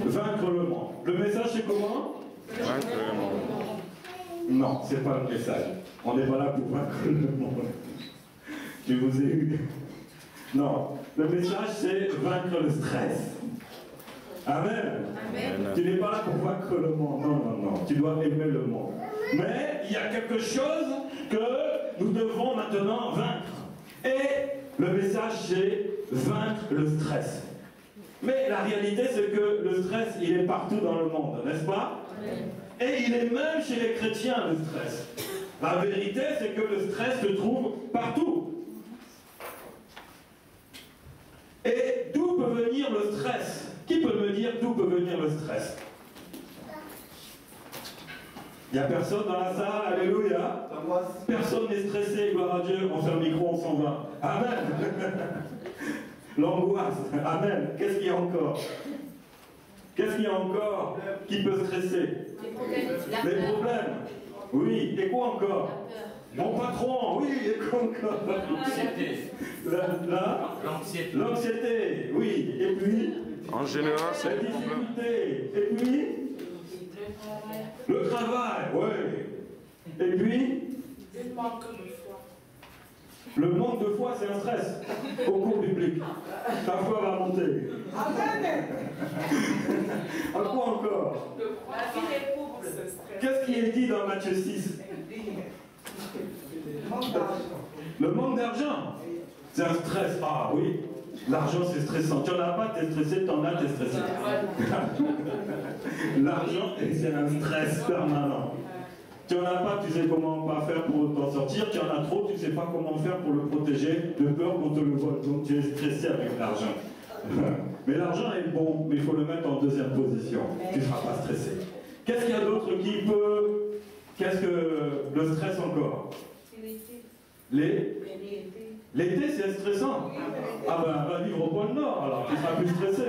Vaincre le monde. Le message, c'est comment? Vaincre le monde. Non, c'est pas le message. On n'est pas là pour vaincre le monde. Je vous ai eu. Non, le message, c'est vaincre le stress. Amen. Amen. Tu n'es pas là pour vaincre le monde. Non, non, non. Tu dois aimer le monde. Mais il y a quelque chose que nous devons maintenant vaincre. Et le message, c'est vaincre le stress. Mais la réalité, c'est que le stress, il est partout dans le monde, n'est-ce pas? Et il est même chez les chrétiens, le stress. La vérité, c'est que le stress se trouve partout. Et d'où peut venir le stress? Qui peut me dire d'où peut venir le stress? Il n'y a personne dans la salle, alléluia. Personne n'est stressé, gloire à Dieu. On fait le micro, on s'en va. Amen. L'angoisse, amen. Qu'est-ce qu'il y a encore? Qu'est-ce qu'il y a encore qui peut stresser? Les problèmes. Oui, et quoi encore? Mon patron, oui, et quoi encore? L'anxiété. L'anxiété. L'anxiété, oui. Et puis? En général, c'est La le problème. difficulté. Et puis? Le travail, oui. Et puis? Le manque de foi. Le manque de foi, c'est un stress au cours biblique. Ta foi va monter. Amen. À quoi encore? La vie des pauvres, c'est stress. Qu'est-ce qui est dit dans Matthieu 6? Le manque d'argent. C'est un stress. Ah oui, l'argent c'est stressant. Tu n'en as pas, tu es stressé, tu en as, tu es stressé. L'argent, c'est un stress permanent. Tu n'en as pas, tu sais comment pas faire pour t'en sortir. Tu en as trop, tu ne sais pas comment faire pour le protéger de peur qu'on te le vole. Donc tu es stressé avec l'argent. Mais l'argent est bon, mais il faut le mettre en deuxième position. Tu ne seras pas stressé. Qu'est-ce qu'il y a d'autre qui peut... Qu'est-ce que le stress encore? L'été, c'est stressant. Ah ben, va vivre au pôle Nord, alors tu seras plus stressé.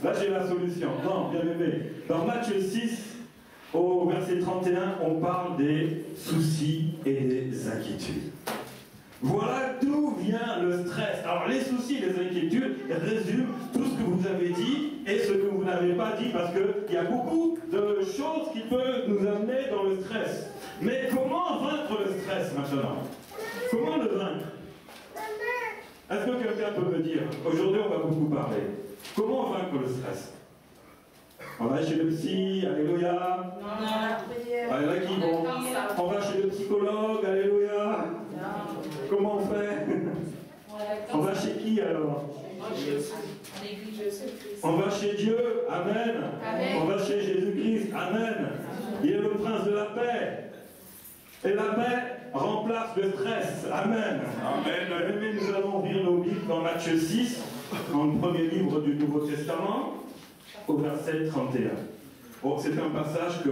Là, j'ai la solution. Non, bien aimé. Dans Matthieu 6, au verset 31, on parle des soucis et des inquiétudes. Voilà d'où vient le stress. Alors, les soucis et les inquiétudes résument tout ce que vous avez dit et ce que vous n'avez pas dit, parce qu'il y a beaucoup de choses qui peuvent nous amener dans le stress. Mais comment vaincre le stress maintenant? Comment le vaincre? Est-ce que quelqu'un peut me dire? Aujourd'hui, on va beaucoup parler. Comment vaincre le stress? On va chez le psy, alléluia. Alléluia qui bon? On va chez le psychologue, alléluia. Comment on fait? On va chez qui alors? On va chez Dieu, amen. On va chez Jésus-Christ, amen. Il est le prince de la paix. Et la paix remplace le stress. Amen. Amen. Mais nous allons ouvrir nos Bibles dans Matthieu 6, dans le premier livre du Nouveau Testament, au verset 31. Bon, c'est un passage que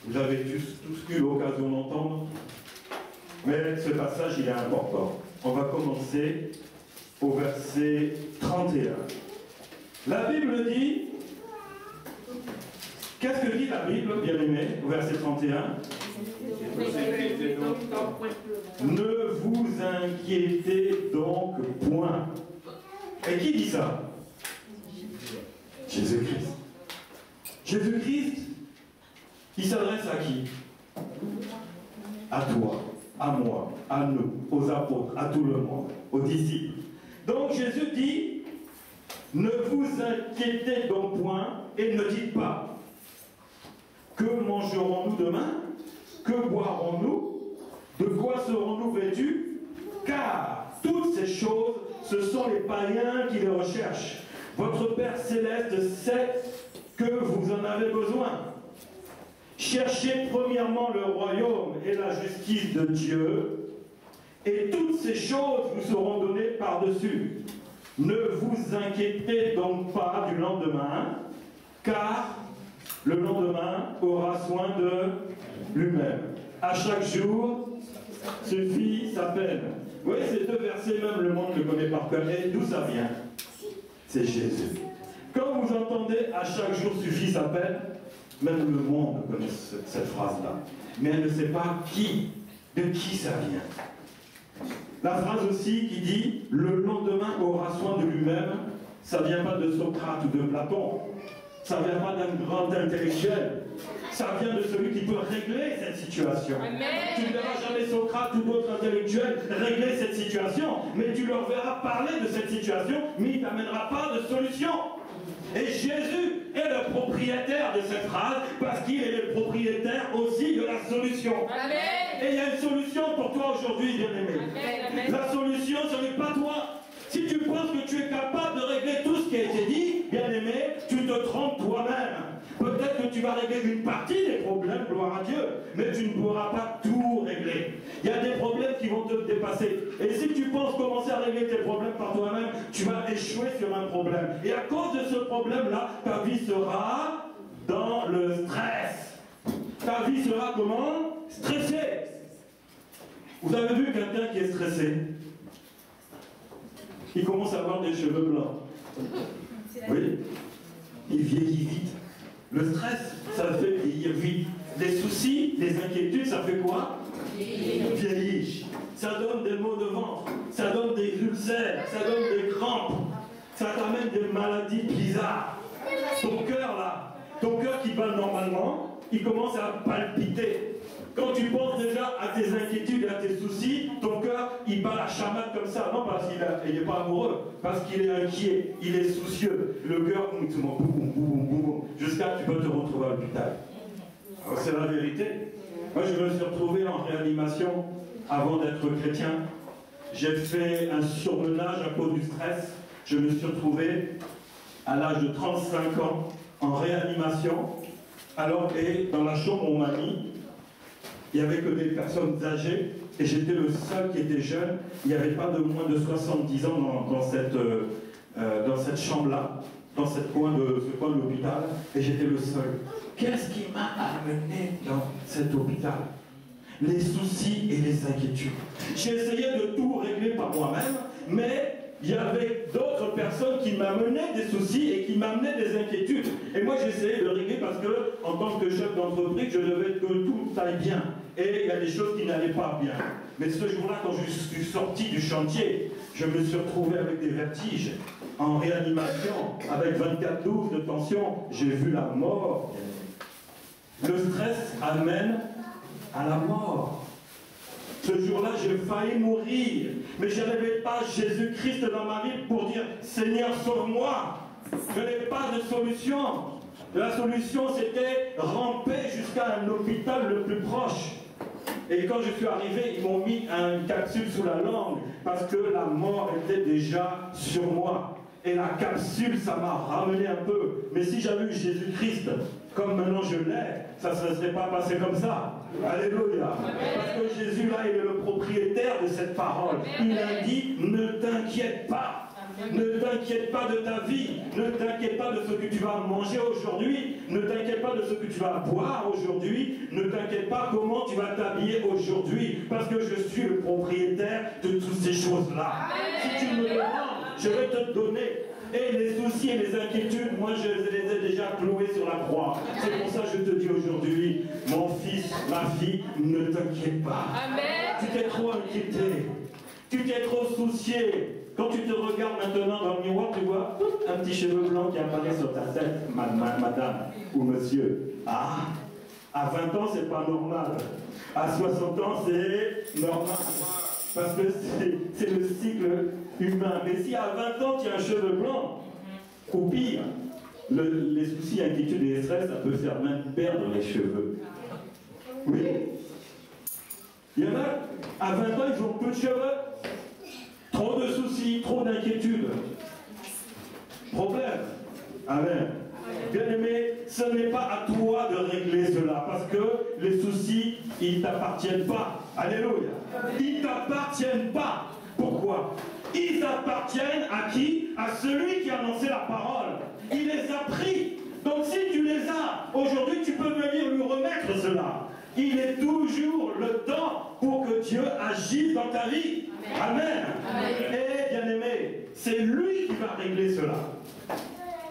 vous avez tous eu l'occasion d'entendre, mais ce passage, il est important. On va commencer au verset 31. La Bible dit... Qu'est-ce que dit la Bible, bien aimé, au verset 31? Ne vous inquiétez donc point. Et qui dit ça? Jésus-Christ. Jésus-Christ, il s'adresse à qui? À toi, à moi, à nous, aux apôtres, à tout le monde, aux disciples. Donc Jésus dit, ne vous inquiétez donc point et ne dites pas, que mangerons-nous demain? Que boirons-nous? De quoi serons-nous vêtus? Car toutes ces choses, ce sont les païens qui les recherchent. Votre Père Céleste sait que vous en avez besoin. Cherchez premièrement le royaume et la justice de Dieu, et toutes ces choses vous seront données par-dessus. Ne vous inquiétez donc pas du lendemain, car le lendemain aura soin de lui-même. À chaque jour suffit sa peine. Vous voyez, ces deux versets, même le monde le connaît par cœur. Et d'où ça vient? C'est Jésus. Quand vous entendez « à chaque jour suffit sa peine », même le monde connaît cette phrase-là. Mais elle ne sait pas de qui ça vient. La phrase aussi qui dit « le lendemain aura soin de lui-même », Ça ne vient pas de Socrate ou de Platon. Ça ne vient pas d'un grand intellectuel. Ça vient de celui qui peut régler cette situation. Amen. Tu ne verras jamais Socrate ou d'autres intellectuels régler cette situation, mais tu leur verras parler de cette situation, mais il ne t'amènera pas de solution. Et Jésus est le propriétaire de cette phrase, parce qu'il est le propriétaire aussi de la solution. Amen. Et il y a une solution pour toi aujourd'hui, bien-aimé. Amen. La solution, ce n'est pas toi. Si tu penses que tu es capable de régler tout ce qui a été dit, bien-aimé, tu te trompes toi-même. Peut-être que tu vas régler une partie des problèmes, gloire à Dieu, mais tu ne pourras pas tout régler. Il y a des problèmes qui vont te dépasser. Et si tu penses commencer à régler tes problèmes par toi-même, tu vas échouer sur un problème. Et à cause de ce problème-là, ta vie sera dans le stress. Ta vie sera comment? Stressée. Vous avez vu quelqu'un qui est stressé? Il commence à avoir des cheveux blancs. Oui. Il vieillit vite. Le stress, ça le fait vieillir vite. Les soucis, les inquiétudes, ça fait quoi? Vieillir. Ça donne des maux de ventre, ça donne des ulcères, ça donne des crampes, ça t'amène des maladies bizarres. Ton cœur là, ton cœur qui bat normalement, il commence à palpiter. Quand tu penses déjà à tes inquiétudes et à tes soucis, ton cœur, il bat la chamade comme ça. Non parce qu'il n'est pas amoureux, parce qu'il est inquiet, il est soucieux. Le cœur, boum, boum, boum, boum, jusqu'à ce que tu peux te retrouver à l'hôpital. C'est la vérité. Moi, je me suis retrouvé en réanimation avant d'être chrétien. J'ai fait un surmenage à cause du stress. Je me suis retrouvé à l'âge de 35 ans en réanimation. Alors, et dans la chambre où on m'a mis, il n'y avait que des personnes âgées et j'étais le seul qui était jeune. Il n'y avait pas de moins de 70 ans dans cette chambre-là, dans ce coin de l'hôpital, et j'étais le seul. Qu'est-ce qui m'a amené dans cet hôpital? Les soucis et les inquiétudes. J'ai essayé de tout régler par moi-même, mais il y avait d'autres personnes qui m'amenaient des soucis et qui m'amenaient des inquiétudes. Et moi, j'essayais de régler parce que, en tant que chef d'entreprise, je devais que tout aille bien. Et il y a des choses qui n'allaient pas bien. Mais ce jour-là, quand je suis sorti du chantier, je me suis retrouvé avec des vertiges, en réanimation, avec 24-12 de tension. J'ai vu la mort. Le stress amène à la mort. Ce jour-là, j'ai failli mourir, mais je n'avais pas Jésus-Christ dans ma vie pour dire « Seigneur, sauve-moi ». Je n'ai pas de solution. La solution, c'était ramper jusqu'à un hôpital le plus proche. Et quand je suis arrivé, ils m'ont mis une capsule sous la langue, parce que la mort était déjà sur moi. Et la capsule, ça m'a ramené un peu. Mais si j'avais eu Jésus-Christ, comme maintenant je l'ai, ça ne se serait pas passé comme ça. Alléluia. Parce que Jésus, là, il est le propriétaire de cette parole. Il a dit, ne t'inquiète pas. Ne t'inquiète pas de ta vie. Ne t'inquiète pas de ce que tu vas manger aujourd'hui. Ne t'inquiète pas de ce que tu vas boire aujourd'hui. Ne t'inquiète pas comment tu vas t'habiller aujourd'hui. Parce que je suis le propriétaire de toutes ces choses-là. Si tu me demandes, je vais te donner. Et les soucis et les inquiétudes, moi je les ai déjà cloués sur la croix. C'est pour ça que je te dis aujourd'hui, mon fils, ma fille, ne t'inquiète pas. Amen. Tu t'es trop inquiété. Tu t'es trop soucié. Quand tu te regardes maintenant dans le miroir, tu vois un petit cheveu blanc qui apparaît sur ta tête, madame ou monsieur. Ah, à 20 ans, c'est pas normal. À 60 ans, c'est normal. Parce que c'est le cycle humain. Mais si à 20 ans, tu as un cheveu blanc, ou pire, les soucis, inquiétudes et les stress, ça peut faire même perdre les cheveux. Oui. Il y en a, à 20 ans, ils ont peu de cheveux. Trop de soucis, trop d'inquiétudes. Problème. Amen. Bien-aimé, ce n'est pas à toi de régler cela, parce que les soucis, ils ne t'appartiennent pas. Alléluia. Ils ne t'appartiennent pas. Pourquoi? Ils appartiennent à qui? À celui qui a annoncé la parole. Il les a pris. Donc si tu les as, aujourd'hui tu peux venir lui remettre cela. Il est toujours le temps pour que Dieu agisse dans ta vie. Amen. Amen. Et bien aimé, c'est lui qui va régler cela.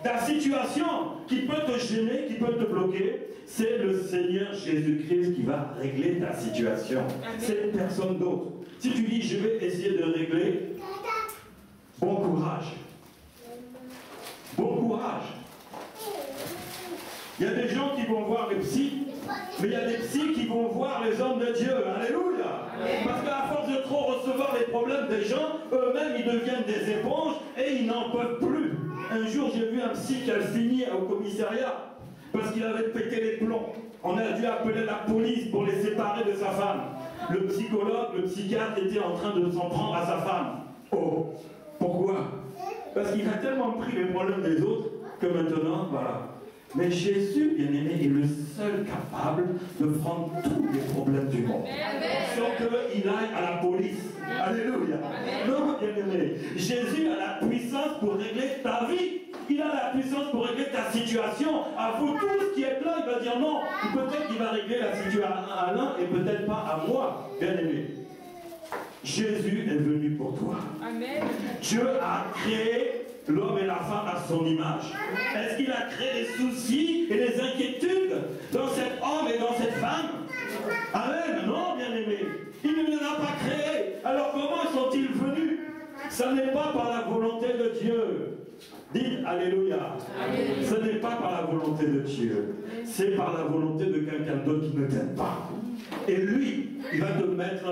Ta situation qui peut te gêner, qui peut te bloquer, c'est le Seigneur Jésus-Christ qui va régler ta situation. C'est personne d'autre. Si tu dis, je vais essayer de régler, bon courage. voir les psys, mais il y a des psys qui vont voir les hommes de Dieu. Alléluia. Parce qu'à force de trop recevoir les problèmes des gens, eux-mêmes ils deviennent des éponges et ils n'en peuvent plus. Un jour j'ai vu un psy qui a fini au commissariat parce qu'il avait pété les plombs. On a dû appeler la police pour les séparer de sa femme. Le psychologue, le psychiatre était en train de s'en prendre à sa femme. Oh, pourquoi? Parce qu'il a tellement pris les problèmes des autres que maintenant, voilà. Mais Jésus, bien aimé, est le seul capable de prendre tous les problèmes du monde. Sans qu'il aille à la police. Alléluia. Non, bien aimé. Jésus a la puissance pour régler ta vie. Il a la puissance pour régler ta situation. À vous tous qui êtes là, il va dire non. Peut-être qu'il va régler la situation à l'un et peut-être pas à moi, bien aimé. Jésus est venu pour toi. Amen. Dieu a créé l'homme et la femme à son image. Est-ce qu'il a créé les soucis et les inquiétudes dans cet homme et dans cette femme? Amen. Non, bien aimé. Il ne les a pas créés. Alors comment sont-ils venus? Ça n'est pas par la volonté de Dieu. Dites Alléluia. Amen. Ce n'est pas par la volonté de Dieu. C'est par la volonté de quelqu'un d'autre qui ne t'aime pas. Et lui, il va te mettre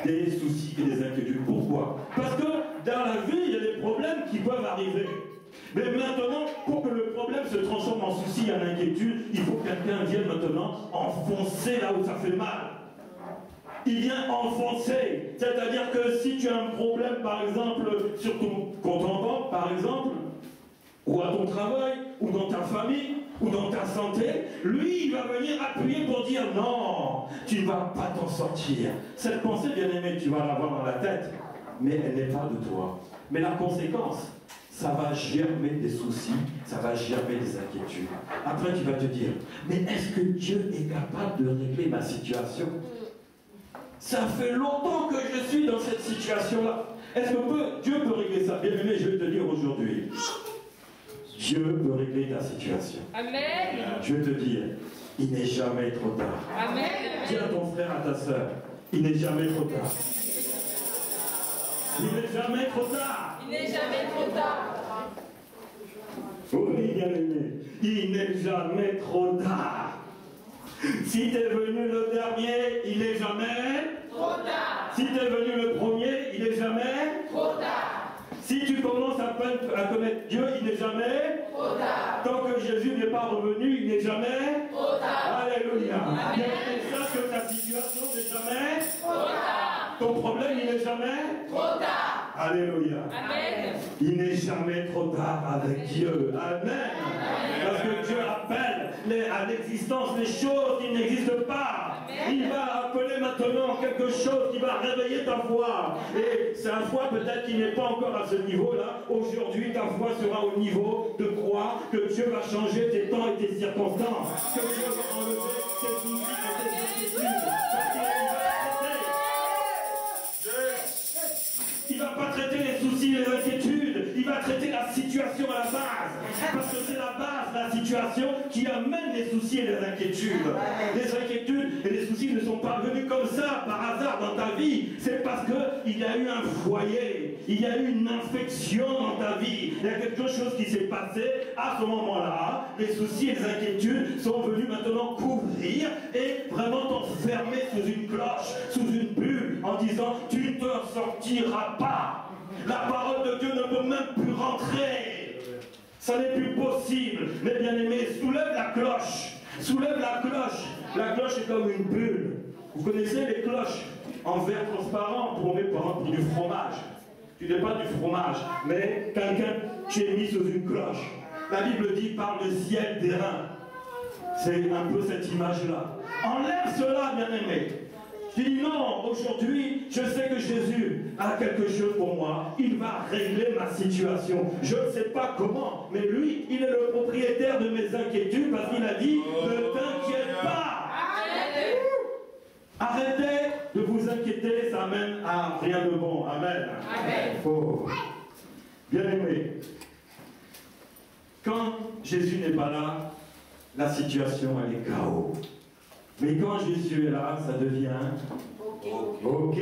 des soucis et des inquiétudes. Pourquoi? Parce que dans la vie, il y a des problèmes qui peuvent arriver. Mais maintenant, pour que le problème se transforme en souci et en inquiétude, il faut que quelqu'un vienne maintenant enfoncer là où ça fait mal. Il vient enfoncer. C'est-à-dire que si tu as un problème, par exemple, sur ton compte en banque, par exemple, ou à ton travail, ou dans ta famille, ou dans ta santé, lui, il va venir appuyer pour dire non, tu ne vas pas t'en sortir. Cette pensée, bien aimée, tu vas l'avoir dans la tête, mais elle n'est pas de toi. Mais la conséquence, ça va germer des soucis, ça va germer des inquiétudes. Après, tu vas te dire, mais est-ce que Dieu est capable de régler ma situation? Ça fait longtemps que je suis dans cette situation-là. Est-ce que Dieu peut régler ça? Bien aimé, je vais te dire aujourd'hui, Dieu peut régler ta situation. Amen. Je vais te dire, il n'est jamais trop tard. Amen. Dis à ton frère, à ta soeur, il n'est jamais trop tard. Il n'est jamais trop tard. Il n'est jamais trop tard. Oui, bien aimé, il n'est jamais trop tard. Si tu es venu le dernier, il n'est jamais trop tard. Si tu es venu le premier, il n'est jamais trop tard. Si tu commences à connaître Dieu, il n'est jamais trop tard. Tant que Jésus n'est pas revenu, il n'est jamais trop tard. Alléluia. Bien sache que ta situation n'est jamais trop tard. Ton problème, il n'est jamais trop tard. Alléluia. Amen. Il n'est jamais trop tard avec Dieu. Amen. Parce que Dieu appelle à l'existence les choses qui n'existent pas. Il va appeler maintenant quelque chose qui va réveiller ta foi. Et c'est une foi peut-être qui n'est pas encore à ce niveau-là. Aujourd'hui, ta foi sera au niveau de croire que Dieu va changer tes temps et tes circonstances. Que Dieu va enlever tes soucis et tes inquiétudes. Il ne va pas traiter les soucis et les inquiétudes. Il va traiter la situation à la base. Parce que c'est la base, la situation, qui amène les soucis et les inquiétudes. Les inquiétudes et les soucis ne sont pas venus comme ça, par hasard, dans ta vie. C'est parce qu'il y a eu un foyer, il y a eu une infection dans ta vie. Il y a quelque chose qui s'est passé à ce moment-là. Les soucis et les inquiétudes sont venus maintenant couvrir et vraiment t'enfermer sous une cloche, sous une bulle, en disant « Tu ne te sortiras pas ». La parole de Dieu ne peut même plus rentrer. Ça n'est plus possible. Mais bien aimé, soulève la cloche. Soulève la cloche. La cloche est comme une bulle. Vous connaissez les cloches en verre transparent pour mettre par exemple du fromage. Tu n'es pas du fromage, mais quelqu'un, tu es mis sous une cloche. La Bible dit par le ciel d'airain. C'est un peu cette image-là. Enlève cela, bien aimé. Tu dis non, aujourd'hui, je sais que Jésus a quelque chose pour moi. Il va régler ma situation. Je ne sais pas comment, mais lui, il est le propriétaire de mes inquiétudes parce qu'il a dit ne t'inquiète pas. Arrêtez de vous inquiéter, ça mène à rien de bon. Amen. Amen. Oh. Bien aimé, quand Jésus n'est pas là, la situation elle est chaos. Mais quand Jésus est là, ça devient OK.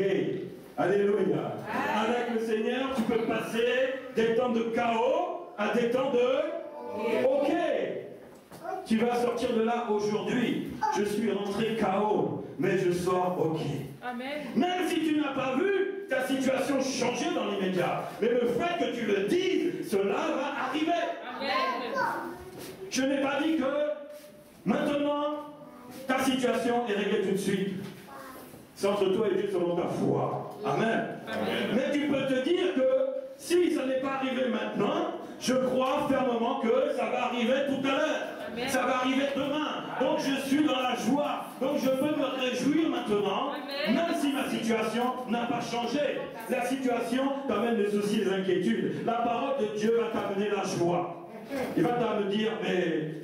Alléluia. Avec le Seigneur, tu peux passer des temps de chaos à des temps de OK. Tu vas sortir de là aujourd'hui. Je suis rentré KO, mais je sors OK. Amen. Même si tu n'as pas vu ta situation changer dans l'immédiat, mais le fait que tu le dises, cela va arriver. Amen. Je n'ai pas dit que maintenant ta situation est réglée tout de suite. C'est entre toi et Dieu selon ta foi. Amen. Amen. Mais tu peux te dire que si ça n'est pas arrivé maintenant, je crois fermement que ça va arriver tout à l'heure. Amen. Ça va arriver demain. Donc je suis dans la joie. Donc je peux me réjouir maintenant, Amen. même si ma situation n'a pas changé. La situation t'amène des soucis, des inquiétudes. La parole de Dieu va t'amener la joie. Il va te dire, mais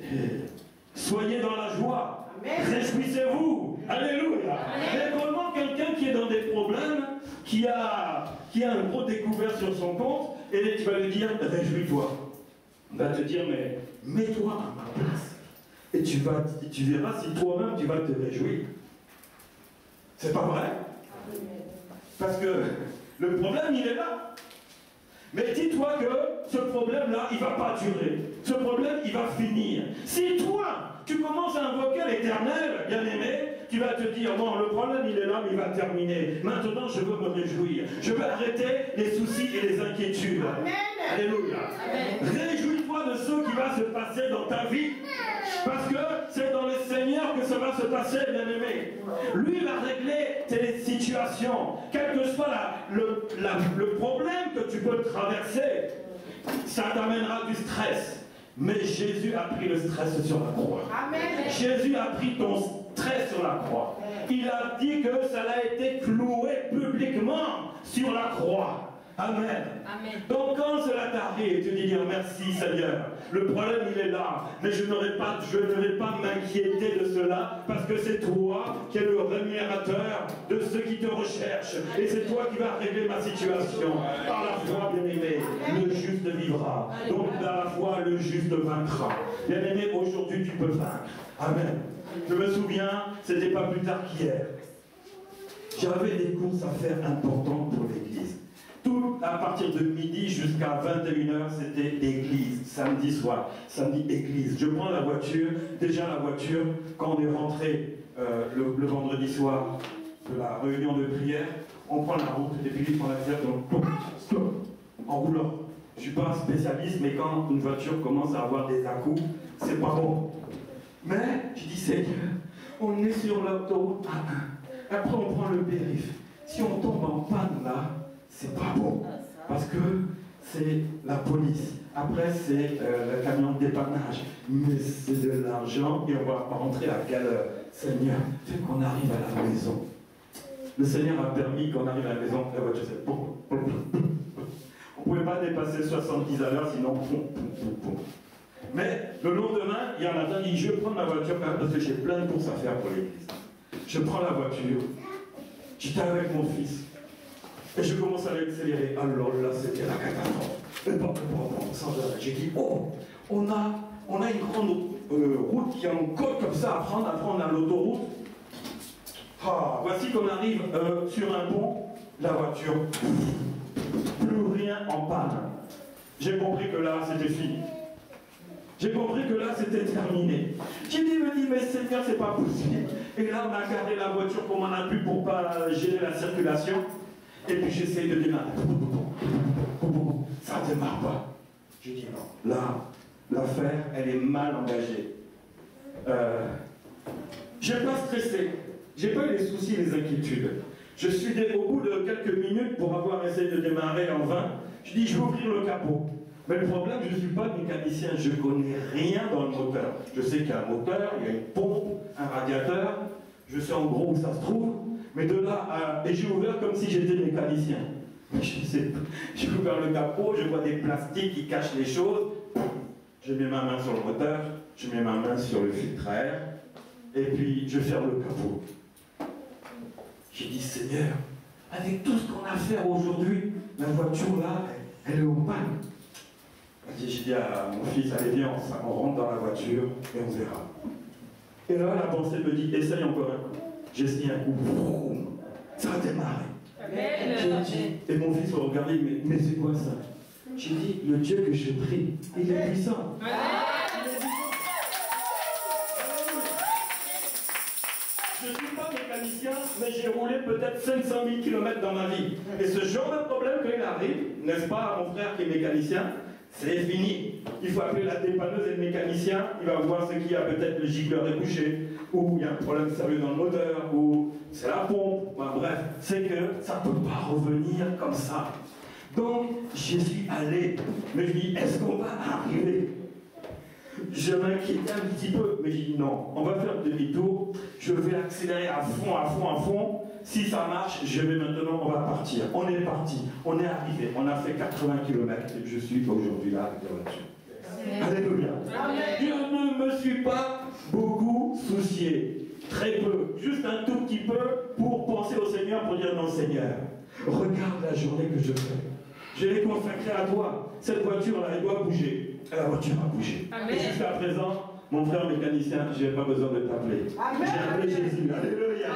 soyez dans la joie. Réjouissez-vous. Alléluia. Mais comment quelqu'un qui est dans des problèmes, qui a un gros découvert sur son compte, et tu vas lui dire, réjouis-toi. Il va te dire, mais mets-toi à ma place. Et tu verras si toi-même tu vas te réjouir. C'est pas vrai? Parce que le problème, il est là. Mais dis-toi que ce problème-là, il ne va pas durer. Ce problème, il va finir. Si toi, tu commences à invoquer l'Éternel, bien-aimé, tu vas te dire, bon, le problème, il est là, mais il va terminer. Maintenant, je veux me réjouir. Je veux arrêter les soucis et les inquiétudes. Amen. Alléluia. Réjouis-toi de ce qui va se passer dans ta vie. Parce que c'est dans le Seigneur que ça va se passer, bien-aimé. Lui va régler tes situations. Quel que soit le problème que tu peux traverser, ça t'amènera du stress. Mais Jésus a pris le stress sur la croix. Amen. Jésus a pris ton stress sur la croix. Il a dit que ça a été cloué publiquement sur la croix. Amen. Amen. Donc quand cela t'arrive, tu dis merci Seigneur. Le problème il est là, mais je ne vais pas m'inquiéter de cela parce que c'est toi qui es le rémunérateur de ceux qui te recherchent. Et c'est toi qui vas régler ma situation. Par la foi, bien-aimé, le juste vivra. Donc par la foi, le juste vaincra. Bien-aimé, aujourd'hui tu peux vaincre. Amen. Je me souviens, c'était pas plus tard qu'hier. J'avais des courses à faire importantes pour l'église. Tout à partir de midi jusqu'à 21h, c'était église, samedi soir, samedi église. Je prends la voiture, déjà la voiture, quand on est rentré le vendredi soir de la réunion de prière, on prend la route et puis on prend la voiture, donc en roulant. Je ne suis pas un spécialiste, mais quand une voiture commence à avoir des à-coups, c'est pas bon. Mais je dis, Seigneur, on est sur l'autoroute A1, après on prend le périph'. Si on tombe en panne là, c'est pas bon, parce que c'est la police. Après, c'est le camion de dépannage. Mais c'est de l'argent et on va rentrer à quelle heure? Seigneur, fais qu'on arrive à la maison. Le Seigneur a permis qu'on arrive à la maison. La voiture, c'est on ne pouvait pas dépasser 70 à l'heure, sinon Mais le lendemain, il y a un matin, il dit, je vais prendre ma voiture parce que j'ai plein de courses à faire pour l'église. Je prends la voiture. J'étais avec mon fils. Et je commence à l'accélérer. Alors là, c'était la catastrophe. J'ai dit, oh, on a une grande route qui a un code comme ça à prendre. Après, on a l'autoroute. Ah, voici qu'on arrive sur un pont. La voiture, plus rien en panne. J'ai compris que là, c'était fini. J'ai compris que là, c'était terminé. J'ai dit, mais Seigneur, c'est pas possible. Et là, on a garé la voiture comme on a pu pour pas gêner la circulation. Et puis j'essaye de démarrer. Ça ne démarre pas. Je dis non. Là, l'affaire, elle est mal engagée. Je n'ai pas stressé. Je n'ai pas eu les soucis, les inquiétudes. Je suis au bout de quelques minutes pour avoir essayé de démarrer en vain. Je dis, je vais ouvrir le capot. Mais le problème, je ne suis pas mécanicien. Je ne connais rien dans le moteur. Je sais qu'il y a un moteur, il y a une pompe, un radiateur. Je sais en gros où ça se trouve. Mais de là et j'ai ouvert comme si j'étais mécanicien. J'ai ouvert le capot, je vois des plastiques qui cachent les choses. Je mets ma main sur le moteur, je mets ma main sur le filtre à air, et puis je ferme le capot. J'ai dit, Seigneur, avec tout ce qu'on a à faire aujourd'hui, la voiture là, elle est au panne. J'ai dit à mon fils, allez viens, on rentre dans la voiture et on verra. Et là, la pensée me dit, essaye encore un coup. J'ai essayé un coup, ça a démarré. Et mon fils m'a regardé, mais c'est quoi ça? J'ai dit, le Dieu que je prie, il est puissant. mécanicien, mais j'ai roulé peut-être 500 000 km dans ma vie. Et ce genre de problème, quand il arrive, n'est-ce pas, mon frère qui est mécanicien, c'est fini. Il faut appeler la dépanneuse et le mécanicien, il va voir ce qu'il y a, peut-être le gicleur est bouché, ou il y a un problème sérieux dans le moteur, ou c'est la pompe, enfin, bref, c'est que ça ne peut pas revenir comme ça. Donc, j'y suis allé, mais je dis, est-ce qu'on va arriver? Je m'inquiétais un petit peu, mais j'ai dit non, on va faire demi-tour, je vais accélérer à fond, à fond, à fond. Si ça marche, je vais maintenant, on va partir. On est parti, on est arrivé, on a fait 80 km et je suis aujourd'hui là avec la voiture. Alléluia. Je ne me suis pas beaucoup soucié, très peu, juste un tout petit peu pour penser au Seigneur, pour dire non Seigneur, regarde la journée que je fais. Je l'ai consacrée à toi. Cette voiture-là, elle doit bouger. La voiture a bougé. Amen. Et jusqu'à présent, mon frère mécanicien, je n'ai pas besoin de t'appeler. J'ai appelé Jésus. Alléluia.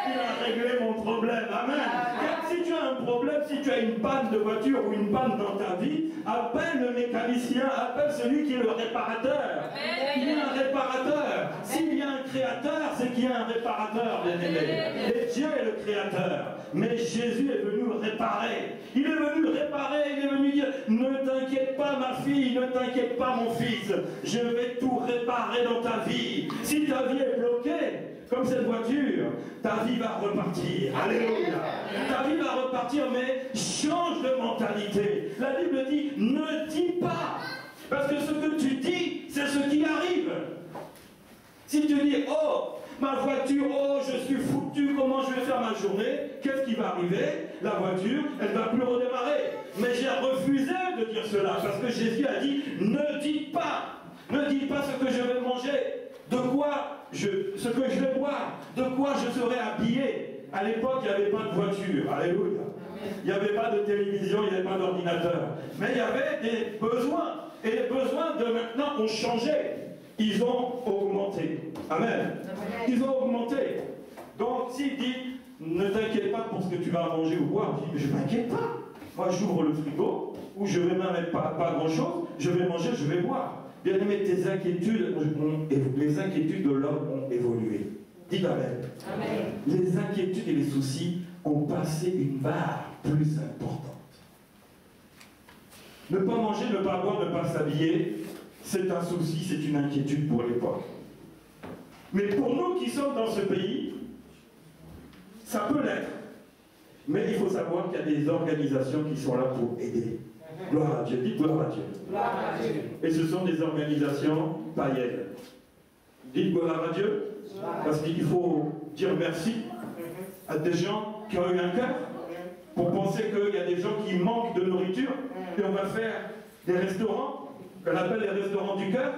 Il a réglé mon problème. Amen. Car si tu as un problème, si tu as une panne de voiture ou une panne dans ta vie, appelle le mécanicien, appelle celui qui est le réparateur. Il y a un réparateur. S'il y a un créateur, c'est qu'il y a un réparateur, bien aimé. Et Dieu est le créateur. Mais Jésus est venu le réparer. Il est venu le réparer, il est venu dire, ne t'inquiète pas ma fille, ne t'inquiète pas mon fils, je vais tout réparer dans ta vie. Si ta vie est bloquée, comme cette voiture, ta vie va repartir. Alléluia. Ta vie va repartir, mais change de mentalité. La Bible dit, ne dis pas. Parce que ce que tu dis, c'est ce qui arrive. Si tu dis, oh, ma voiture, oh, je suis foutu, comment je vais faire ma journée? Qu'est-ce qui va arriver? La voiture, elle ne va plus redémarrer. Mais j'ai refusé de dire cela, parce que Jésus a dit, ne dites pas ce que je vais manger, de quoi ce que je vais boire, de quoi je serai habillé. À l'époque, il n'y avait pas de voiture, alléluia. Il n'y avait pas de télévision, il n'y avait pas d'ordinateur. Mais il y avait des besoins. Et les besoins de maintenant ont changé. Ils ont augmenté. Amen. Ils ont augmenté. Donc, s'il dit, ne t'inquiète pas pour ce que tu vas manger ou boire, je dis, je ne m'inquiète pas. Moi, j'ouvre le frigo, où je vais même mettre pas grand-chose, je vais manger, je vais boire. Bien aimé, tes inquiétudes, les inquiétudes de l'homme ont évolué. Dites amen. Amen. Les inquiétudes et les soucis ont passé une barre plus importante. Ne pas manger, ne pas boire, ne pas s'habiller, c'est un souci, c'est une inquiétude pour l'époque. Mais pour nous qui sommes dans ce pays, ça peut l'être. Mais il faut savoir qu'il y a des organisations qui sont là pour aider. Gloire à Dieu. Dites gloire à Dieu. Gloire à Dieu. Et ce sont des organisations païennes. Dites gloire à Dieu. Parce qu'il faut dire merci à des gens qui ont eu un cœur pour penser qu'il y a des gens qui manquent de nourriture et on va faire des restaurants qu'on appelle les restaurants du cœur.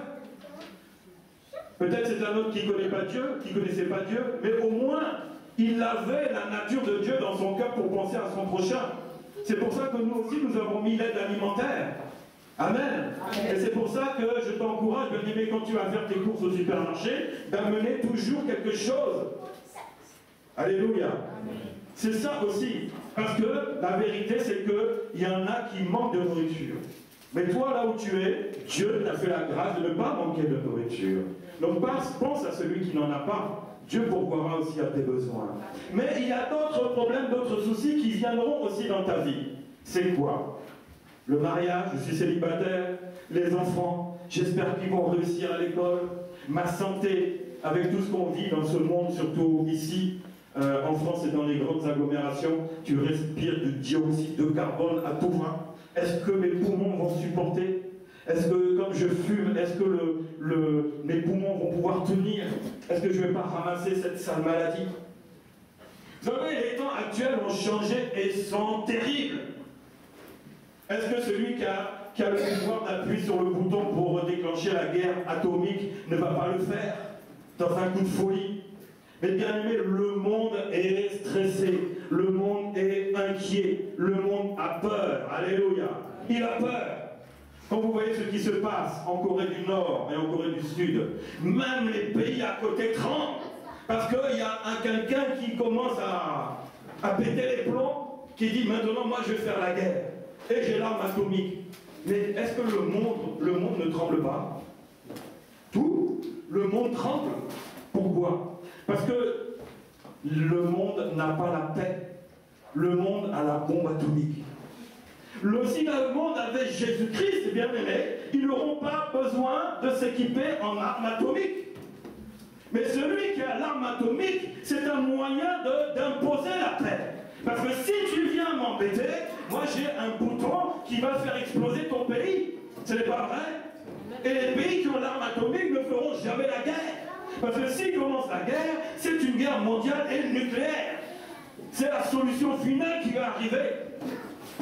Peut-être c'est un autre qui ne connaît pas Dieu, qui ne connaissait pas Dieu, mais au moins il avait la nature de Dieu dans son cœur pour penser à son prochain. C'est pour ça que nous aussi nous avons mis l'aide alimentaire. Amen. Amen. Et c'est pour ça que je t'encourage, bien aimé, quand tu vas faire tes courses au supermarché, d'amener toujours quelque chose. Alléluia. C'est ça aussi. Parce que la vérité, c'est qu'il y en a qui manquent de nourriture. Mais toi, là où tu es, Dieu t'a fait la grâce de ne pas manquer de nourriture. Donc pense à celui qui n'en a pas. Dieu pourvoira aussi à tes besoins. Mais il y a d'autres problèmes, d'autres soucis qui viendront aussi dans ta vie. C'est quoi? Le mariage, je suis célibataire, les enfants, j'espère qu'ils vont réussir à l'école, ma santé, avec tout ce qu'on vit dans ce monde, surtout ici, en France et dans les grandes agglomérations, tu respires du dioxyde de carbone à tout va. Est-ce que mes poumons vont supporter? Est-ce que, comme je fume, est-ce que mes poumons vont pouvoir tenir? Est-ce que je ne vais pas ramasser cette sale maladie? Vous savez, les temps actuels ont changé et sont terribles. Est-ce que celui qui a le pouvoir d'appuyer sur le bouton pour déclencher la guerre atomique ne va pas le faire dans un coup de folie? Mais bien aimé, le monde est stressé, le monde est inquiet, le monde a peur. Alléluia. Il a peur. Quand vous voyez ce qui se passe en Corée du Nord et en Corée du Sud, même les pays à côté tremblent. Parce qu'il y a quelqu'un qui commence à péter les plombs, qui dit maintenant moi je vais faire la guerre. Et j'ai l'arme atomique. Mais est-ce que le monde ne tremble pas? Tout le monde tremble. Pourquoi? Parce que le monde n'a pas la paix. Le monde a la bombe atomique. Si le monde avait Jésus-Christ, bien aimé, ils n'auront pas besoin de s'équiper en armes atomiques. Mais celui qui a l'arme atomique, c'est un moyen d'imposer la paix. Parce que si tu viens m'embêter, moi j'ai un bouton qui va faire exploser ton pays. Ce n'est pas vrai? Et les pays qui ont l'arme atomique ne feront jamais la guerre. Parce que s'ils commencent la guerre, c'est une guerre mondiale et nucléaire. C'est la solution finale qui va arriver.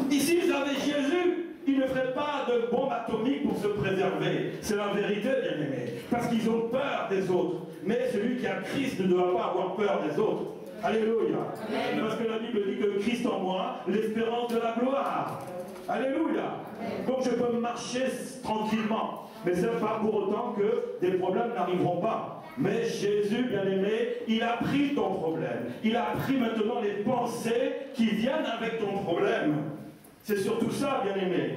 Ici, ils avaient Jésus. Ils ne feraient pas de bombes atomiques pour se préserver. C'est la vérité, bien aimé. Parce qu'ils ont peur des autres. Mais celui qui a Christ ne doit pas avoir peur des autres. Alléluia. Amen. Parce que la Bible dit que Christ en moi, l'espérance de la gloire. Alléluia. Donc je peux marcher tranquillement. Mais ce n'est pas pour autant que des problèmes n'arriveront pas. Mais Jésus, bien aimé, il a pris ton problème. Il a pris maintenant les pensées qui viennent avec ton problème. C'est surtout ça, bien aimé.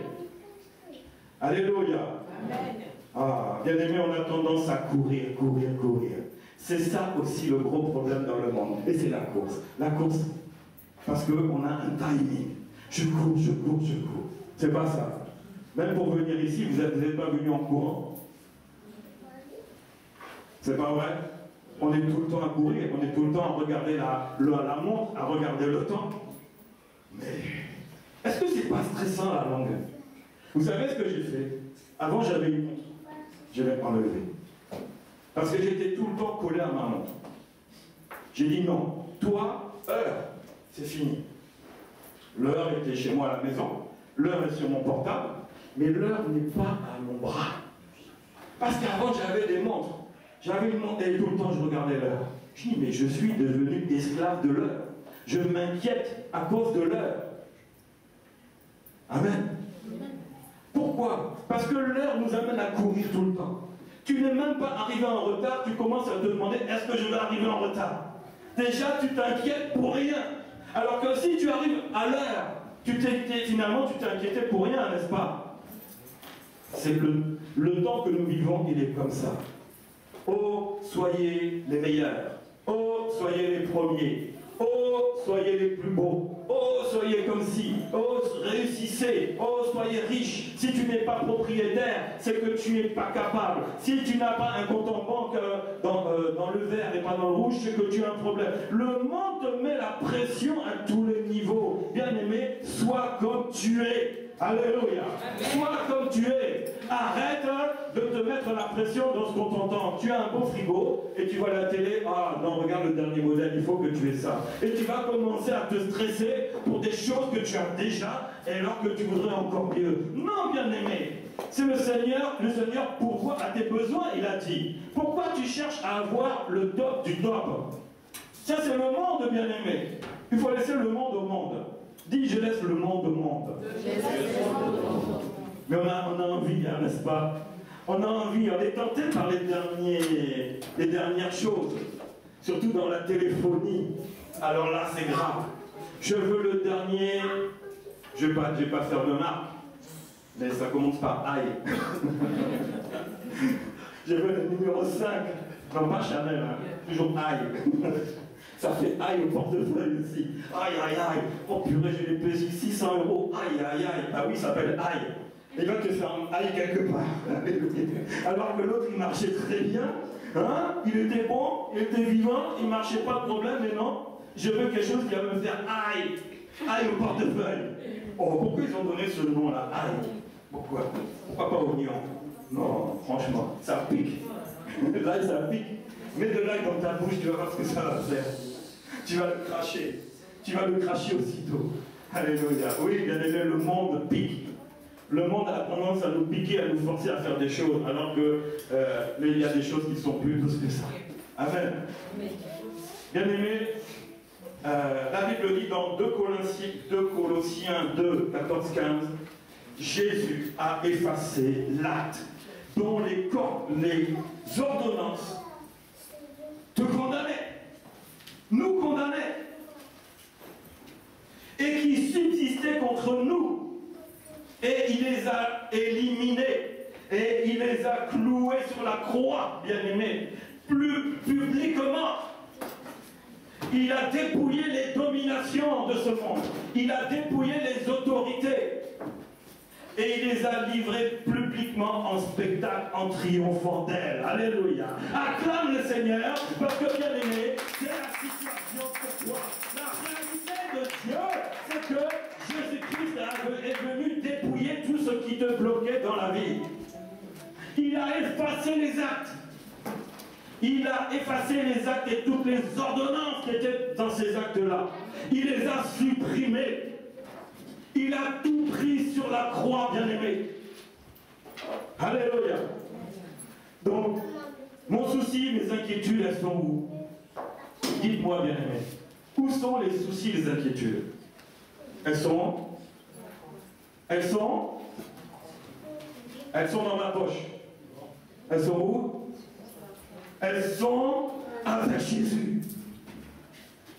Alléluia. Amen. Ah, bien aimé, on a tendance à courir. C'est ça aussi le gros problème dans le monde. Et c'est la course. La course, parce qu'on a un timing. Je cours. C'est pas ça. Même pour venir ici, vous n'êtes pas venu en courant. C'est pas vrai? On est tout le temps à courir, on est tout le temps à regarder la montre, à regarder le temps. Mais est-ce que c'est pas stressant la longue? Vous savez ce que j'ai fait? Avant j'avais une montre, je l'ai enlevée. Parce que j'étais tout le temps collé à ma montre. J'ai dit non, toi, heure, c'est fini. L'heure était chez moi à la maison, l'heure est sur mon portable, mais l'heure n'est pas à mon bras. Parce qu'avant j'avais des montres. J'avais une montre et tout le temps je regardais l'heure. Je dis mais je suis devenu esclave de l'heure. Je m'inquiète à cause de l'heure. Amen. Pourquoi? Parce que l'heure nous amène à courir tout le temps. Tu n'es même pas arrivé en retard, tu commences à te demander est-ce que je vais arriver en retard? Déjà tu t'inquiètes pour rien. Alors que si tu arrives à l'heure, finalement tu t'es inquiété pour rien, n'est-ce pas? C'est que le temps que nous vivons, il est comme ça. Oh, soyez les meilleurs. Oh, soyez les premiers. Oh, soyez les plus beaux. Oh, soyez comme ci. Oh, réussissez. Oh, soyez riches. Si tu n'es pas propriétaire, c'est que tu n'es pas capable. Si tu n'as pas un compte en banque dans le vert et pas dans le rouge, c'est que tu as un problème. Le monde te met la pression à tous les niveaux. Bien aimé, sois comme tu es. Alléluia. Sois comme tu es. Arrête de te mettre la pression dans ce qu'on t'entend. Tu as un beau frigo et tu vois la télé. Ah non, regarde le dernier modèle, il faut que tu aies ça. Et tu vas commencer à te stresser pour des choses que tu as déjà, alors que tu voudrais encore mieux. Non, bien aimé. C'est le Seigneur pourvoit à tes besoins, il a dit. Pourquoi tu cherches à avoir le top du top? Ça, c'est le monde, bien aimé. Il faut laisser le monde au monde. Dis, je laisse le monde au monde. Mais on a envie, hein, n'est-ce pas? On a envie, on est tenté par les dernières choses. Surtout dans la téléphonie. Alors là, c'est grave. Je veux le dernier... Je vais pas faire de marque. Mais ça commence par aïe. Je veux le numéro 5. Non, pas Chanel, hein. Toujours aïe. Ça fait aïe au portefeuille aussi. Aïe, aïe, aïe. Oh purée, je l'ai payé 600 €. Aïe, aïe, aïe. Ah oui, ça s'appelle aïe. Il va te faire un aïe quelque part. Alors que l'autre, il marchait très bien. Hein? Il était bon, il était vivant, il ne marchait pas de problème, mais non. Je veux quelque chose qui va me faire aïe. Aïe au portefeuille. Oh, pourquoi ils ont donné ce nom-là? Aïe. Pourquoi? Pourquoi pas oignon? Non, franchement, ça pique. L'ail, ça pique. Mets de l'ail dans ta bouche, tu vas voir ce que ça va faire. Tu vas le cracher. Tu vas le cracher aussitôt. Alléluia. Oui, bien aimé, le monde pique. Le monde a tendance à nous piquer, à nous forcer à faire des choses, alors qu'il y a des choses qui sont plus douces que ça. Amen. Bien aimé, la Bible dit dans 2 Colossiens 2, 14, 15, Jésus a effacé l'acte dont les ordonnances te condamnaient, nous condamnaient, et qui subsistaient contre nous. Et il les a éliminés, et il les a cloués sur la croix, bien-aimés, plus publiquement. Il a dépouillé les dominations de ce monde. Il a dépouillé les autorités. Et il les a livrées publiquement en spectacle, en triomphant d'elles. Alléluia. Acclame le Seigneur, parce que bien aimé, c'est la situation pour toi. La réalité de Dieu, c'est que Jésus-Christ est venu dépouiller tout ce qui te bloquait dans la vie. Il a effacé les actes. Il a effacé les actes et toutes les ordonnances qui étaient dans ces actes-là. Il les a supprimés. Il a tout pris sur la croix, bien-aimé. Alléluia. Donc, mon souci, mes inquiétudes, elles sont où? Dites-moi, bien-aimé. Où sont les soucis, les inquiétudes? Elles sont dans ma poche. Elles sont où? Elles sont avec Jésus.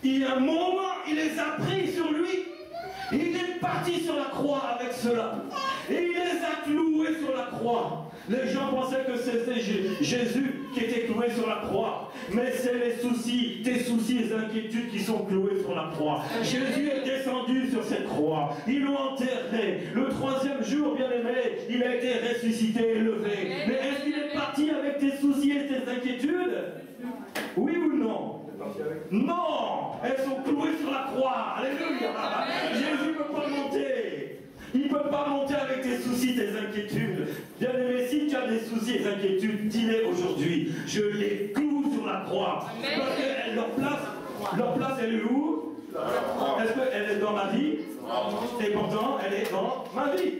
Il y a un moment, il les a pris sur lui. Il est parti sur la croix avec cela. Et il les a cloués sur la croix. Les gens pensaient que c'était Jésus qui était cloué sur la croix. Mais c'est les soucis, tes soucis, les inquiétudes qui sont cloués sur la croix. Jésus est descendu sur cette croix. Ils l'ont enterré. Le 3e jour, bien aimé, il a été ressuscité et levé. Mais est-ce qu'il est parti avec tes soucis et tes inquiétudes? Oui ou non? Non! Elles sont clouées sur la croix. Alléluia! Jésus ne peut pas monter. Il ne peut pas monter avec tes soucis, tes inquiétudes. Bien aimé, si tu as des soucis et des inquiétudes, dis-les aujourd'hui. Je les cloue sur la croix. Parce que leur place, elle est où? Est-ce qu'elle est dans ma vie? Et pourtant, elle est dans ma vie.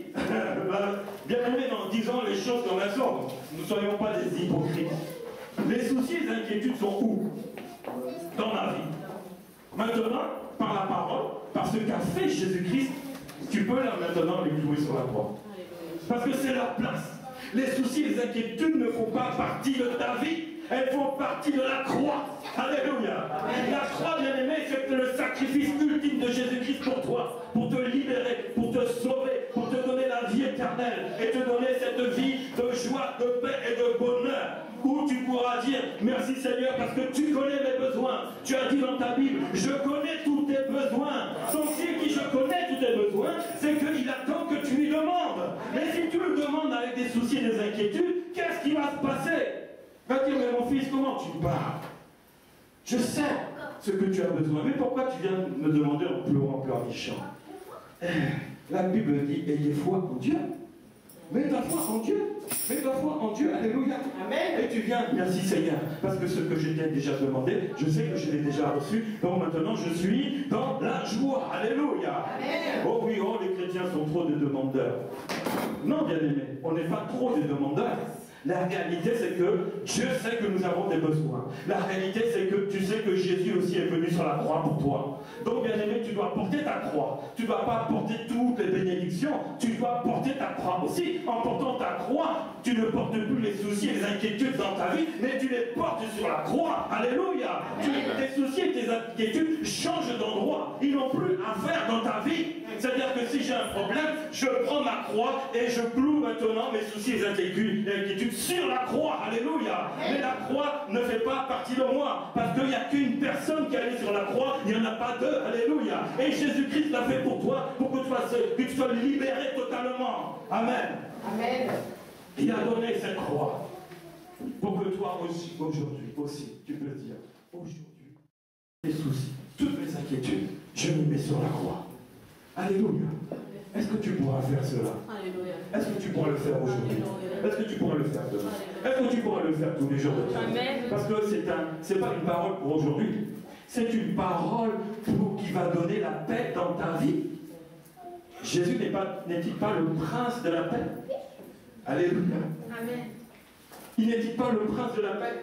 Bien aimé, en disant les choses comme elles sont. Nous ne soyons pas des hypocrites. Les soucis et les inquiétudes sont où? Dans ma vie. Maintenant, par la parole, par ce qu'a fait Jésus-Christ, tu peux là maintenant les clouer sur la croix. Parce que c'est leur place. Les soucis et les inquiétudes ne font pas partie de ta vie. Elles font partie de la croix. Alléluia. La croix, bien aimé, c'est le sacrifice ultime de Jésus-Christ pour toi. Pour te libérer, pour te sauver, pour te donner la vie éternelle. Et te donner cette vie de joie, de paix et de bonheur. Où tu pourras dire merci Seigneur parce que tu connais mes besoins. Tu as dit dans ta Bible, je connais tous tes besoins. Donc si je connais tous tes besoins, c'est qu'il attend que tu lui demandes. Mais si tu le demandes avec des soucis et des inquiétudes, qu'est-ce qui va se passer? Va dire, mais mon fils, comment tu parles? Je sais ce que tu as besoin. Mais pourquoi tu viens me demander en pleurnichant? La Bible dit, ayez foi en Dieu. Mets ta foi en Dieu. Mets ta foi en Dieu. Alléluia. Amen. Et tu viens, merci Seigneur. Parce que ce que je t'ai déjà demandé, je sais que je l'ai déjà reçu. Donc maintenant, je suis dans la joie. Alléluia. Amen. Oh oui, oh, les chrétiens sont trop des demandeurs. Non, bien aimé, on n'est pas trop des demandeurs. La réalité, c'est que Dieu sait que nous avons des besoins. La réalité, c'est que tu sais que Jésus aussi est venu sur la croix pour toi. Donc, bien aimé, tu dois porter ta croix. Tu ne dois pas porter toutes les bénédictions. Tu dois porter ta croix aussi. En portant ta croix, tu ne portes plus les soucis et les inquiétudes dans ta vie, mais tu les portes sur la croix. Alléluia. Tes soucis et tes inquiétudes changent d'endroit. Ils n'ont plus à faire dans ta vie. C'est-à-dire que si j'ai un problème, je prends ma croix et je cloue maintenant mes soucis et inquiétudes sur la croix. Alléluia. Mais la croix ne fait pas partie de moi. Parce qu'il n'y a qu'une personne qui est allée sur la croix. Il n'y en a pas deux. Alléluia. Et Jésus-Christ l'a fait pour toi, pour que tu sois libéré totalement. Amen. Amen. Il a donné cette croix pour que toi aussi, aujourd'hui, aussi, tu peux dire, aujourd'hui, les soucis, toutes mes inquiétudes, je les mets sur la croix. Alléluia. Est-ce que tu pourras faire cela? Alléluia. Est-ce que tu pourras le faire aujourd'hui? Est-ce que tu pourras le faire demain? Est-ce que tu pourras le faire tous les jours de ta vie? Parce que c'est pas une parole pour aujourd'hui. C'est une parole qui va donner la paix dans ta vie. Jésus n'est-il pas le prince de la paix? Alléluia. Amen. Il n'est-il pas le prince de la paix?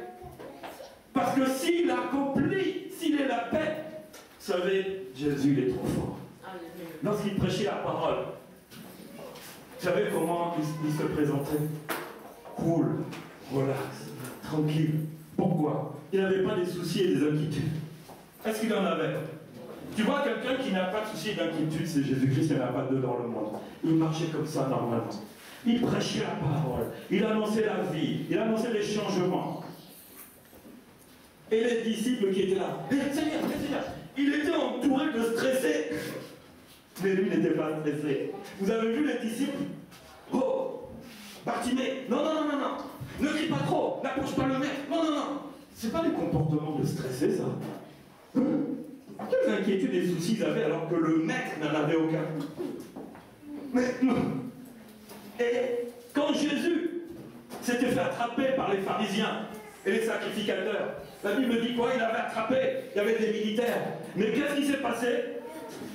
Parce que s'il accomplit, s'il est la paix, vous savez, Jésus il est trop fort. Lorsqu'il prêchait la parole, vous savez comment il se présentait? Cool, relax, tranquille. Pourquoi? Il n'avait pas des soucis et des inquiétudes. Est-ce qu'il en avait? Tu vois, quelqu'un qui n'a pas de soucis et d'inquiétudes, c'est Jésus-Christ, il n'y en a pas deux dans le monde. Il marchait comme ça normalement. Il prêchait la parole, il annonçait la vie, il annonçait les changements. Et les disciples qui étaient là, Seigneur, Seigneur, il était entouré de stressés. Mais lui n'était pas stressé. Vous avez vu les disciples? Oh, Bartimée, non, non, non, non, non, ne crie pas trop, n'approche pas le maître, non, non, non. C'est pas des comportements de stressé, ça. Hein? Quelles inquiétudes et soucis ils avaient alors que le maître n'en avait aucun? Mais non. Et quand Jésus s'était fait attraper par les pharisiens et les sacrificateurs, la Bible dit quoi? Il avait attrapé, il y avait des militaires. Mais qu'est-ce qui s'est passé?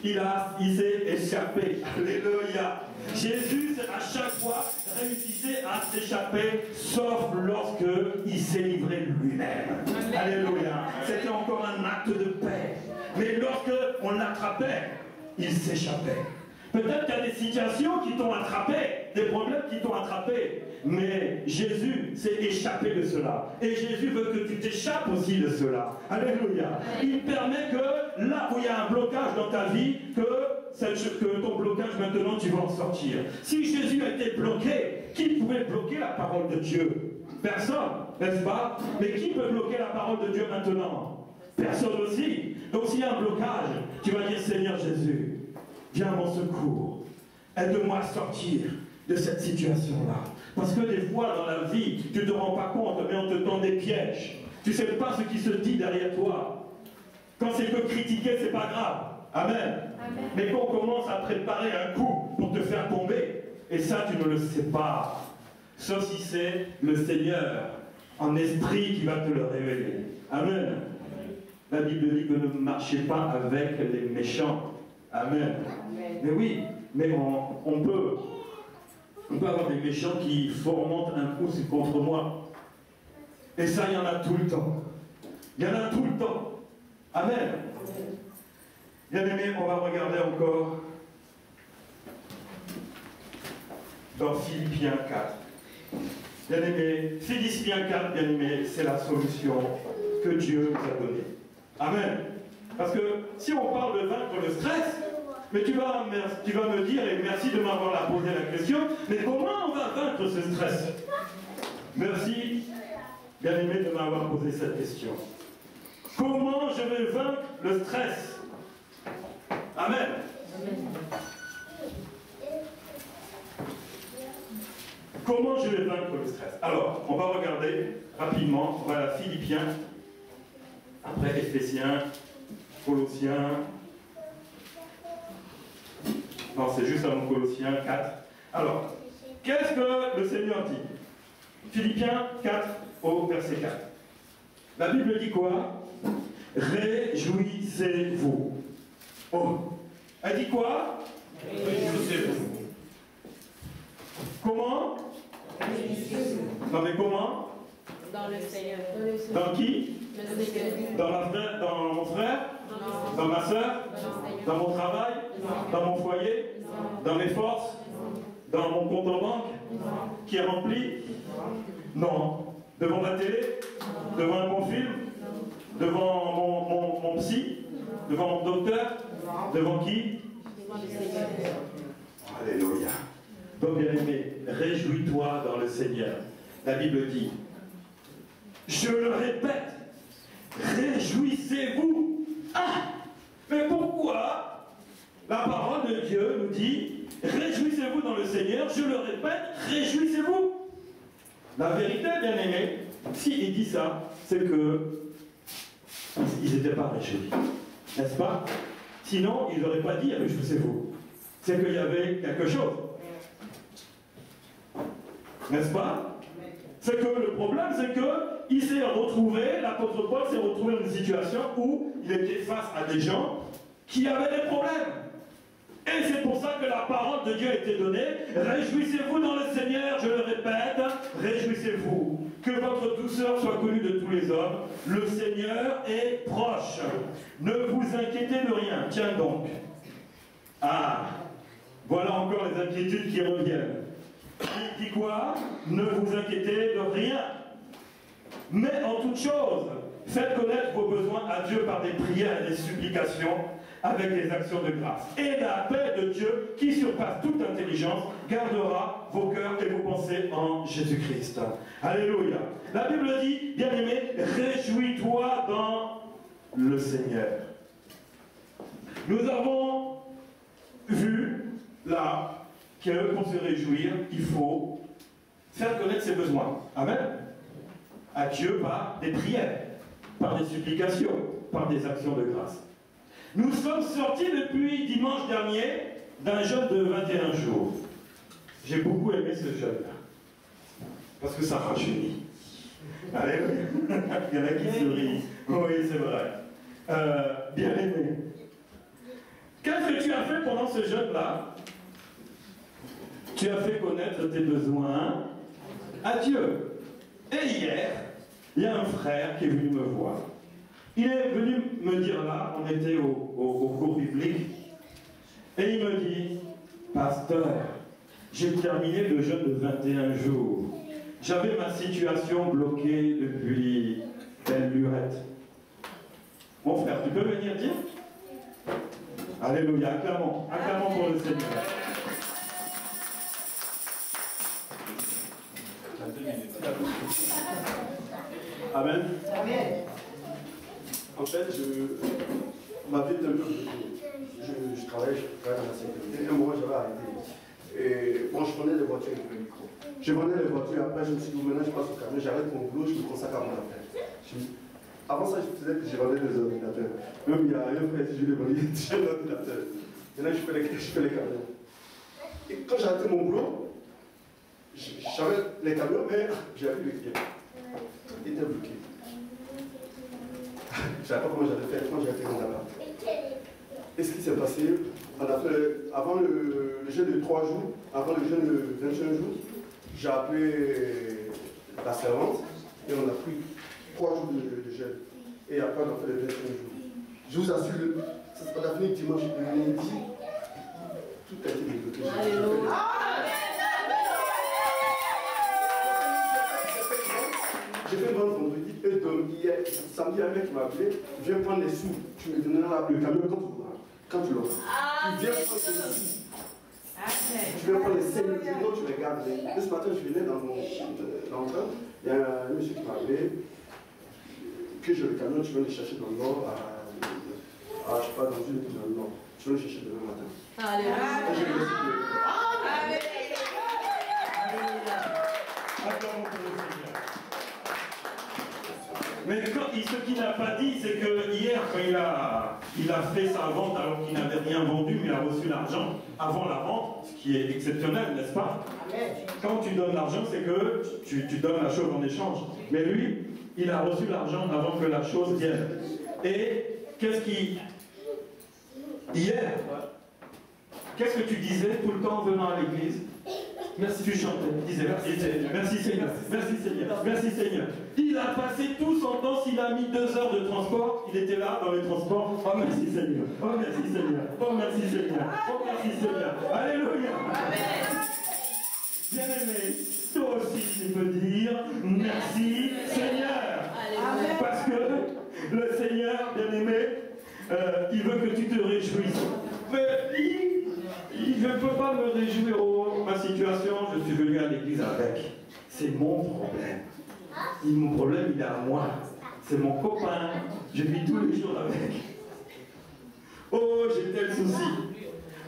Il s'est échappé. Alléluia. Jésus, à chaque fois, réussissait à s'échapper, sauf lorsque il s'est livré lui-même. Alléluia. C'était encore un acte de paix. Mais lorsque on l'attrapait, il s'échappait. Peut-être qu'il y a des situations qui t'ont attrapé, des problèmes qui t'ont attrapé, mais Jésus s'est échappé de cela. Et Jésus veut que tu t'échappes aussi de cela. Alléluia. Il permet que là où il y a un blocage dans ta vie, que ton blocage maintenant tu vas en sortir. Si Jésus était bloqué, qui pouvait bloquer la parole de Dieu? Personne, n'est-ce pas? Mais qui peut bloquer la parole de Dieu maintenant? Personne aussi. Donc s'il y a un blocage, tu vas dire Seigneur Jésus, viens à mon secours. Aide-moi à sortir de cette situation-là. Parce que des fois dans la vie, tu ne te rends pas compte, mais on te tend des pièges. Tu ne sais pas ce qui se dit derrière toi. Quand c'est que critiquer, c'est pas grave. Amen. Amen. Mais quand on commence à préparer un coup pour te faire tomber, et ça tu ne le sais pas, sauf si c'est le Seigneur en esprit qui va te le révéler. Amen. La Bible dit que ne marchez pas avec les méchants. Amen. Amen. Mais oui, mais on peut avoir des méchants qui fomentent un coup contre moi. Et ça, il y en a tout le temps. Il y en a tout le temps. Amen. Bien aimé, on va regarder encore dans Philippiens 4. Bien aimé, Philippiens 4, bien aimé, c'est la solution que Dieu nous a donnée. Amen. Parce que si on parle de vaincre le stress, mais tu vas me dire, et merci de m'avoir posé la question, mais comment on va vaincre ce stress? Merci, bien aimé, de m'avoir posé cette question. Comment je vais vaincre le stress? Amen. Comment je vais vaincre le stress? Alors, on va regarder rapidement, voilà, Philippiens, après Éphésiens, Colossiens, non, c'est juste avant Colossiens 4. Alors, qu'est-ce que le Seigneur dit? Philippiens 4 au verset 4. La Bible dit quoi? Réjouissez-vous. Oh, elle dit quoi? Réjouissez-vous. Comment? Réjouissez-vous. Non mais comment? Dans le Seigneur. Dans qui? Le Seigneur. Dans mon frère? Dans ma soeur? Dans mon travail? Dans mon foyer? Dans mes forces? Dans mon compte en banque? Qui est rempli? Non. Devant la télé? Devant un bon film? Devant mon psy? Devant mon docteur? Devant qui? Alléluia. Donc bien aimé, réjouis-toi dans le Seigneur. La Bible dit, je le répète, réjouissez-vous. Ah, mais pourquoi la parole de Dieu nous dit, réjouissez-vous dans le Seigneur, je le répète, réjouissez-vous. La vérité, bien aimé, s'il dit ça, c'est que ils n'étaient pas réjouis. N'est-ce pas? Sinon, ils n'auraient pas dit réjouissez-vous. C'est qu'il y avait quelque chose. N'est-ce pas? C'est que le problème, c'est qu'il s'est retrouvé, l'apôtre Paul s'est retrouvé dans une situation où il était face à des gens qui avaient des problèmes. Et c'est pour ça que la parole de Dieu a été donnée. Réjouissez-vous dans le Seigneur, je le répète, réjouissez-vous. Que votre douceur soit connue de tous les hommes. Le Seigneur est proche. Ne vous inquiétez de rien. Tiens donc. Ah, voilà encore les inquiétudes qui reviennent. Il dit quoi? Ne vous inquiétez de rien. Mais en toute chose, faites connaître vos besoins à Dieu par des prières et des supplications, avec les actions de grâce. Et la paix de Dieu, qui surpasse toute intelligence, gardera vos cœurs et vos pensées en Jésus-Christ. Alléluia. La Bible dit, bien-aimé, réjouis-toi dans le Seigneur. Nous avons vu là que pour se réjouir, il faut faire connaître ses besoins. Amen. À Dieu par des prières, par des supplications, par des actions de grâce. Nous sommes sortis depuis dimanche dernier d'un jeûne de 21 jours. J'ai beaucoup aimé ce jeûne-là. Parce que ça rajeunit. Alléluia. Il y en a qui sourient. Oui, c'est vrai. Bien aimé. Qu'est-ce que tu as fait pendant ce jeûne-là? Tu as fait connaître tes besoins à Dieu. Et hier, il y a un frère qui est venu me voir. Il est venu me dire là, on était au cours biblique, et il me dit, pasteur, j'ai terminé le jeûne de 21 jours. J'avais ma situation bloquée depuis belle lurette. Mon frère, tu peux venir dire? Alléluia, acclamons pour le Seigneur. Amen. Amen. En fait, ma vie est un peu. Je travaille dans la sécurité. Et un moment, j'avais arrêté. Et bon, je vendais les voitures avec le micro. Je vendais les voitures, après, je me suis dit, maintenant, je passe au camion, j'arrête mon boulot, je me consacre à mon affaire. Avant ça, je faisais que je vendais des ordinateurs. Même il y a un frère, je lui ai vendu un ordinateur. Maintenant, je fais les camions. Et quand j'ai arrêté mon boulot, j'avais les camions, mais j'avais plus les clients. Ils étaient bloqués. Je ne savais pas comment j'allais faire quand j'ai fait mon appart. Et ce qui s'est passé, on a fait, avant le jeûne de 3 jours, avant le jeûne de 21 jours, j'ai appelé la servante et on a pris 3 jours de jeûne. Et après, on a fait les 21 jours. Je vous assure, on a fini dimanche, le lundi, tout a été débloqué. Alléluia. J'ai fait vendre vendredi et donc hier, samedi, un mec qui m'a appelé, viens prendre les sous, tu me donneras le camion quand tu l'auras. Tu viens prendre les sous. Tu viens prendre les 5 minutes, tu les gardes. Et ce matin, je venais dans le train, il y a un monsieur qui m'a appelé, que j'ai le camion, tu vas le chercher dans le nord, je ne sais pas, dans une dans le nord. Tu vas le chercher demain matin. Alléluia. Et je lui ai dit, Acclamons pour le Seigneur. Mais ce qu'il n'a pas dit, c'est que hier, quand il a fait sa vente alors qu'il n'avait rien vendu, mais il a reçu l'argent avant la vente, ce qui est exceptionnel, n'est-ce pas? Quand tu donnes l'argent, c'est que tu donnes la chose en échange. Mais lui, il a reçu l'argent avant que la chose vienne. Et hier, qu'est-ce que tu disais tout le temps en venant à l'église? Merci, tu chantais, tu disais merci Seigneur, merci Seigneur, merci Seigneur, merci Seigneur. Il a passé tout son temps, s'il a mis 2 heures de transport, il était là dans les transports. Oh merci Seigneur, oh merci Seigneur, oh merci Seigneur, oh merci Seigneur. Alléluia. Bien-aimé, toi aussi tu peux dire merci Seigneur. Alléluia. Parce que le Seigneur, bien-aimé, il veut que tu te réjouisses. Mais je ne peux pas me réjouir de ma situation, je suis venu à l'église avec. C'est mon problème. Mon problème, il est à moi. C'est mon copain. Je vis tous les jours avec. Oh, j'ai tel souci.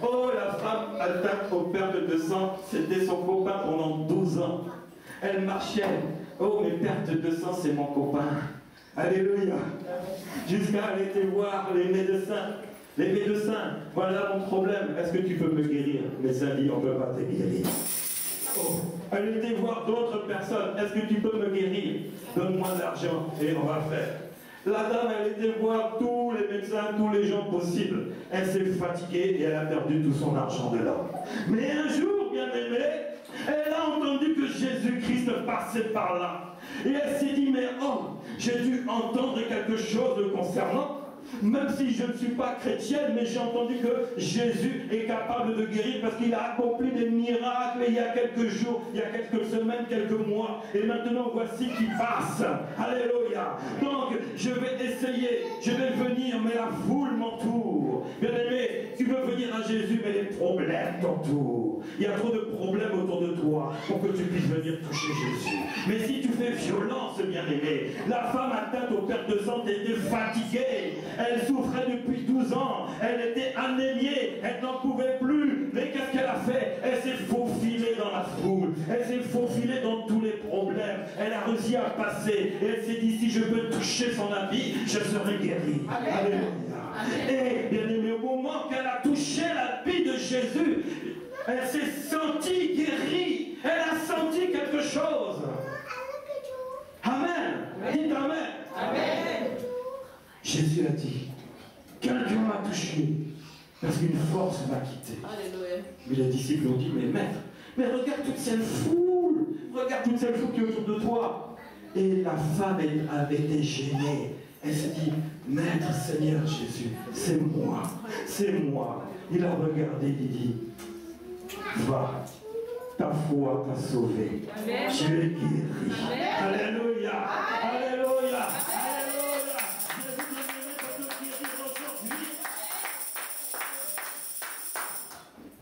Oh, la femme atteinte aux pertes de sang, c'était son copain pendant 12 ans. Elle marchait. Oh, mes pertes de sang, c'est mon copain. Alléluia. Jusqu'à aller voir les médecins. Les médecins, voilà mon problème. Est-ce que tu peux me guérir? Mes amis, on ne peut pas te guérir. Oh. Elle était voir d'autres personnes. Est-ce que tu peux me guérir? Donne-moi de l'argent et on va faire. La dame, elle était voir tous les médecins, tous les gens possibles. Elle s'est fatiguée et elle a perdu tout son argent de l'homme. Mais un jour, bien aimé, elle a entendu que Jésus-Christ passait par là. Et elle s'est dit, mais oh, j'ai dû entendre quelque chose le concernant. Même si je ne suis pas chrétienne, mais j'ai entendu que Jésus est capable de guérir parce qu'il a accompli des miracles il y a quelques jours, il y a quelques semaines, quelques mois. Et maintenant, voici qu'il passe. Alléluia. Donc, je vais essayer, je vais venir, mais la foule m'entoure. Bien aimé, tu veux venir à Jésus, mais les problèmes t'entourent. Il y a trop de problèmes autour de toi pour que tu puisses venir toucher Jésus. Mais si tu fais violence, bien aimé, la femme atteinte aux pertes de sang était fatiguée. Elle souffrait depuis 12 ans. Elle était anémiée. Elle n'en pouvait plus. Mais qu'est-ce qu'elle a fait? Elle s'est faufilée dans la foule. Elle s'est faufilée dans tous les problèmes. Elle a réussi à passer. Et elle s'est dit, si je peux toucher son habit, je serai guérie. Alléluia. Et bien aimé, au moment qu'elle a touché l'habit de Jésus, elle s'est sentie guérie. Elle a senti quelque chose. Amen. Dites Amen. Amen. Jésus a dit, quelqu'un m'a touché, parce qu'une force m'a quitté. Alléluia. Mais les disciples ont dit, mais maître, mais regarde toute cette foule, regarde toute cette foule qui est autour de toi. Et la femme avait été gênée. Elle s'est dit, maître Seigneur Jésus, c'est moi, c'est moi. Il a regardé, il dit, va, ta foi t'a sauvé. Amen. Tu es guéri. Amen. Alléluia. Alléluia.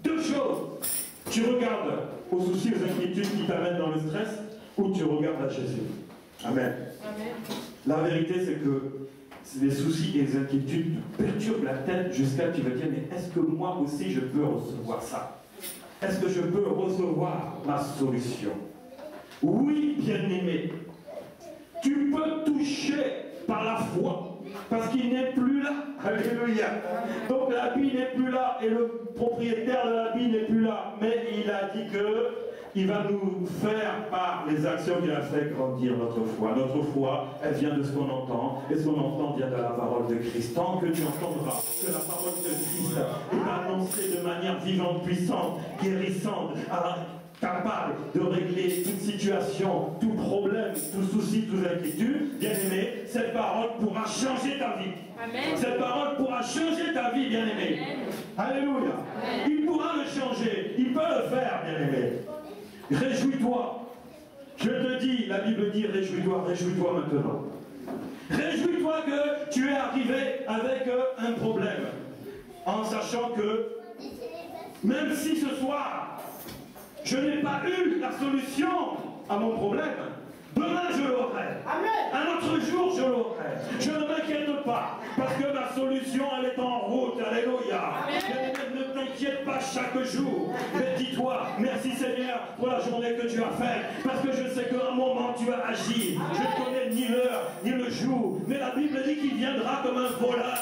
Deux choses. Tu regardes aux soucis, aux inquiétudes qui t'amènent dans le stress, ou tu regardes à Jésus. Amen. Amen. La vérité, c'est que les soucis et les inquiétudes te perturbent la tête jusqu'à ce que tu vas dire, mais est-ce que moi aussi je peux recevoir ça? Est-ce que je peux recevoir ma solution? Oui, bien-aimé. Tu peux toucher par la foi, parce qu'il n'est plus là. Alléluia. Donc l'habit n'est plus là, et le propriétaire de l'habit n'est plus là. Mais il a dit que il va nous faire par les actions qu'il a fait grandir notre foi. Notre foi, elle vient de ce qu'on entend, et ce qu'on entend vient de la parole de Christ. Tant que tu entendras que la parole de Christ est annoncée de manière vivante, puissante, guérissante, capable de régler toute situation, tout problème, tout souci, toute inquiétude, bien aimé, cette parole pourra changer ta vie. Amen. Cette parole pourra changer ta vie, bien aimé. Alléluia. Il pourra le changer. Il peut le faire, bien aimé. Réjouis-toi. Je te dis, la Bible dit, réjouis-toi, réjouis-toi maintenant. Réjouis-toi que tu es arrivé avec un problème, en sachant que, même si ce soir, je n'ai pas eu la solution à mon problème, demain je l'aurai. Un autre jour je l'aurai. Je ne m'inquiète pas, parce que ma solution elle est en route. Alléluia. Ne t'inquiète pas chaque jour. Mais dis-toi, merci Seigneur pour la journée que tu as faite, parce que je sais qu'à un moment tu as agi. Je ne connais ni l'heure, ni le jour, mais la Bible dit qu'il viendra comme un voleur.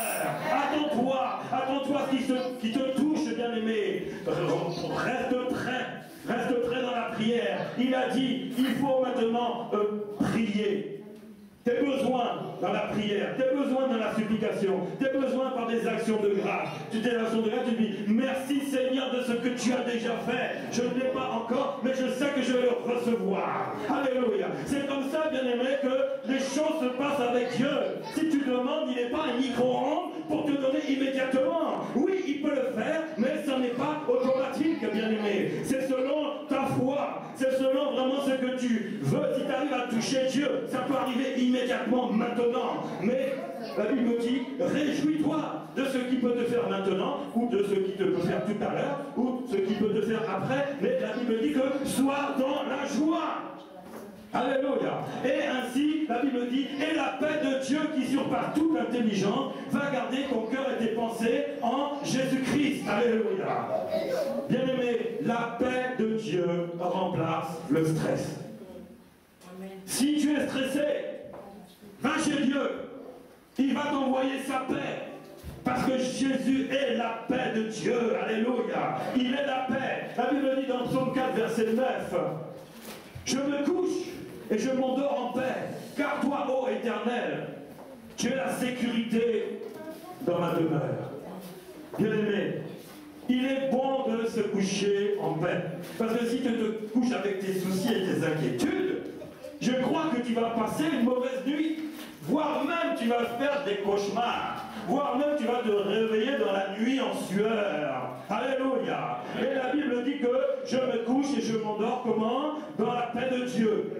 Attends-toi à ce qui te touche, bien-aimé. Reste prêt dans la prière. Il a dit, il faut maintenant prier. Tes besoins dans la prière, tes besoins dans la supplication, tes besoins par des actions de grâce. Tu dis, merci Seigneur de ce que tu as déjà fait. Je ne l'ai pas encore, mais je sais que je vais le recevoir. Alléluia. C'est comme ça, bien aimé, que les choses se passent avec Dieu. Si tu demandes, il n'est pas un micro-ondes pour te donner immédiatement. Oui, il peut le faire, mais ce n'est pas automatique, bien aimé. C'est selon ta foi. C'est selon vraiment ce que tu veux. Si tu arrives à toucher Dieu, ça peut arriver immédiatement, maintenant. Mais la Bible dit, réjouis-toi de ce qu'il peut te faire maintenant, ou de ce qu'il te peut faire tout à l'heure, ou ce qu'il peut te faire après. Mais la Bible dit que sois dans la joie. Alléluia. Et ainsi, la Bible dit, et la paix de Dieu qui surpasse toute intelligence va garder ton cœur et tes pensées en Jésus-Christ. Alléluia. Bien-aimé, la paix de Dieu remplace le stress. Si tu es stressé, va chez Dieu. Il va t'envoyer sa paix. Parce que Jésus est la paix de Dieu. Alléluia. Il est la paix. La Bible dit dans Psaume 4, verset 9, je me couche et je m'endors en paix, car toi, ô Éternel, tu es la sécurité dans ma demeure. Bien-aimé, il est bon de se coucher en paix. Parce que si tu te couches avec tes soucis et tes inquiétudes, je crois que tu vas passer une mauvaise nuit. Voire même tu vas faire des cauchemars. Voire même tu vas te réveiller dans la nuit en sueur. Alléluia. Et la Bible dit que je me couche et je m'endors comment? Dans la paix de Dieu.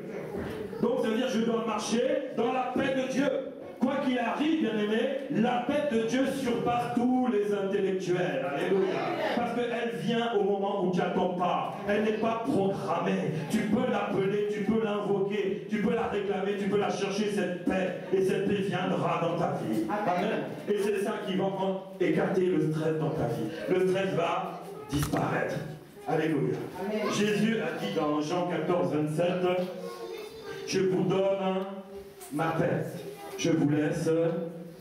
Donc ça veut dire que je dois marcher dans la paix de Dieu. Quoi qu'il arrive, bien aimé, la paix de Dieu surpasse tous les intellectuels. Alléluia. Parce qu'elle vient au moment où tu n'attends pas. Elle n'est pas programmée. Tu peux l'appeler, tu peux l'invoquer, tu peux la réclamer, tu peux la chercher, cette paix. Et cette paix viendra dans ta vie. Amen. Et c'est ça qui va écarter le stress dans ta vie. Le stress va disparaître. Alléluia. Amen. Jésus a dit dans Jean 14, 27, je vous donne ma paix. Je vous laisse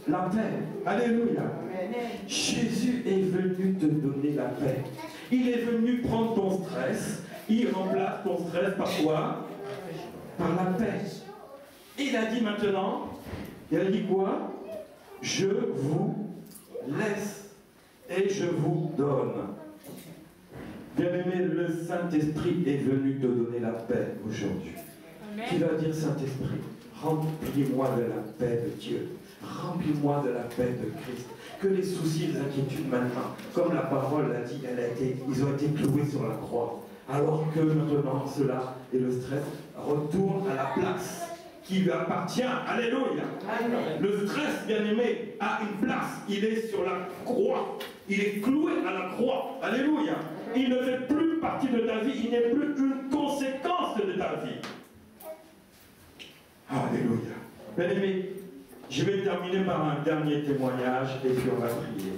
la paix. Alléluia. Amen. Jésus est venu te donner la paix. Il est venu prendre ton stress. Il remplace ton stress par quoi? Par la paix. Il a dit maintenant, il a dit quoi? Je vous laisse et je vous donne. Bien-aimé, le Saint-Esprit est venu te donner la paix aujourd'hui. Tu vas dire, Saint-Esprit, remplis-moi de la paix de Dieu. Remplis-moi de la paix de Christ. Que les soucis, les inquiétudes maintenant, comme la parole l'a dit, ils ont été cloués sur la croix. Alors que maintenant, cela et le stress retournent à la place qui lui appartient. Alléluia. Amen. Le stress, bien aimé, a une place. Il est sur la croix. Il est cloué à la croix. Alléluia. Il ne fait plus partie de ta vie. Il n'est plus une conséquence de ta vie. Alléluia. Bien aimé, je vais terminer par un dernier témoignage et puis on va prier.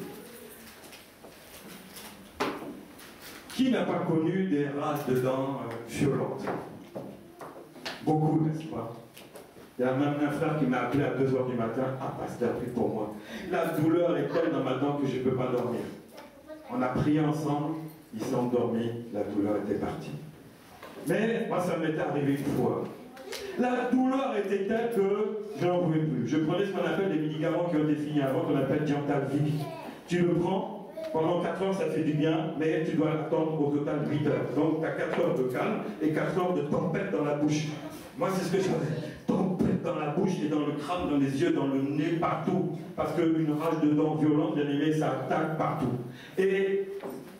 Qui n'a pas connu des rages de dents violentes? Beaucoup, n'est-ce pas? Il y a même un frère qui m'a appelé à 2 h du matin. Ah, pasteur, prie pour moi. La douleur est telle dans ma dent que je ne peux pas dormir. On a prié ensemble, ils sont endormis, la douleur était partie. Mais moi, ça m'était arrivé une fois. La douleur était telle que je n'en pouvais plus. Je prenais ce qu'on appelle des médicaments qui ont été finis avant, qu'on appelle Diantalvic. Tu le prends, pendant 4 heures ça fait du bien, mais tu dois attendre au total 8 heures. Donc tu as 4 heures de calme et 4 heures de tempête dans la bouche. Moi c'est ce que j'avais. Tempête dans la bouche et dans le crâne, dans les yeux, dans le nez, partout. Parce qu'une rage de dents violente, bien aimé, ça attaque partout. Et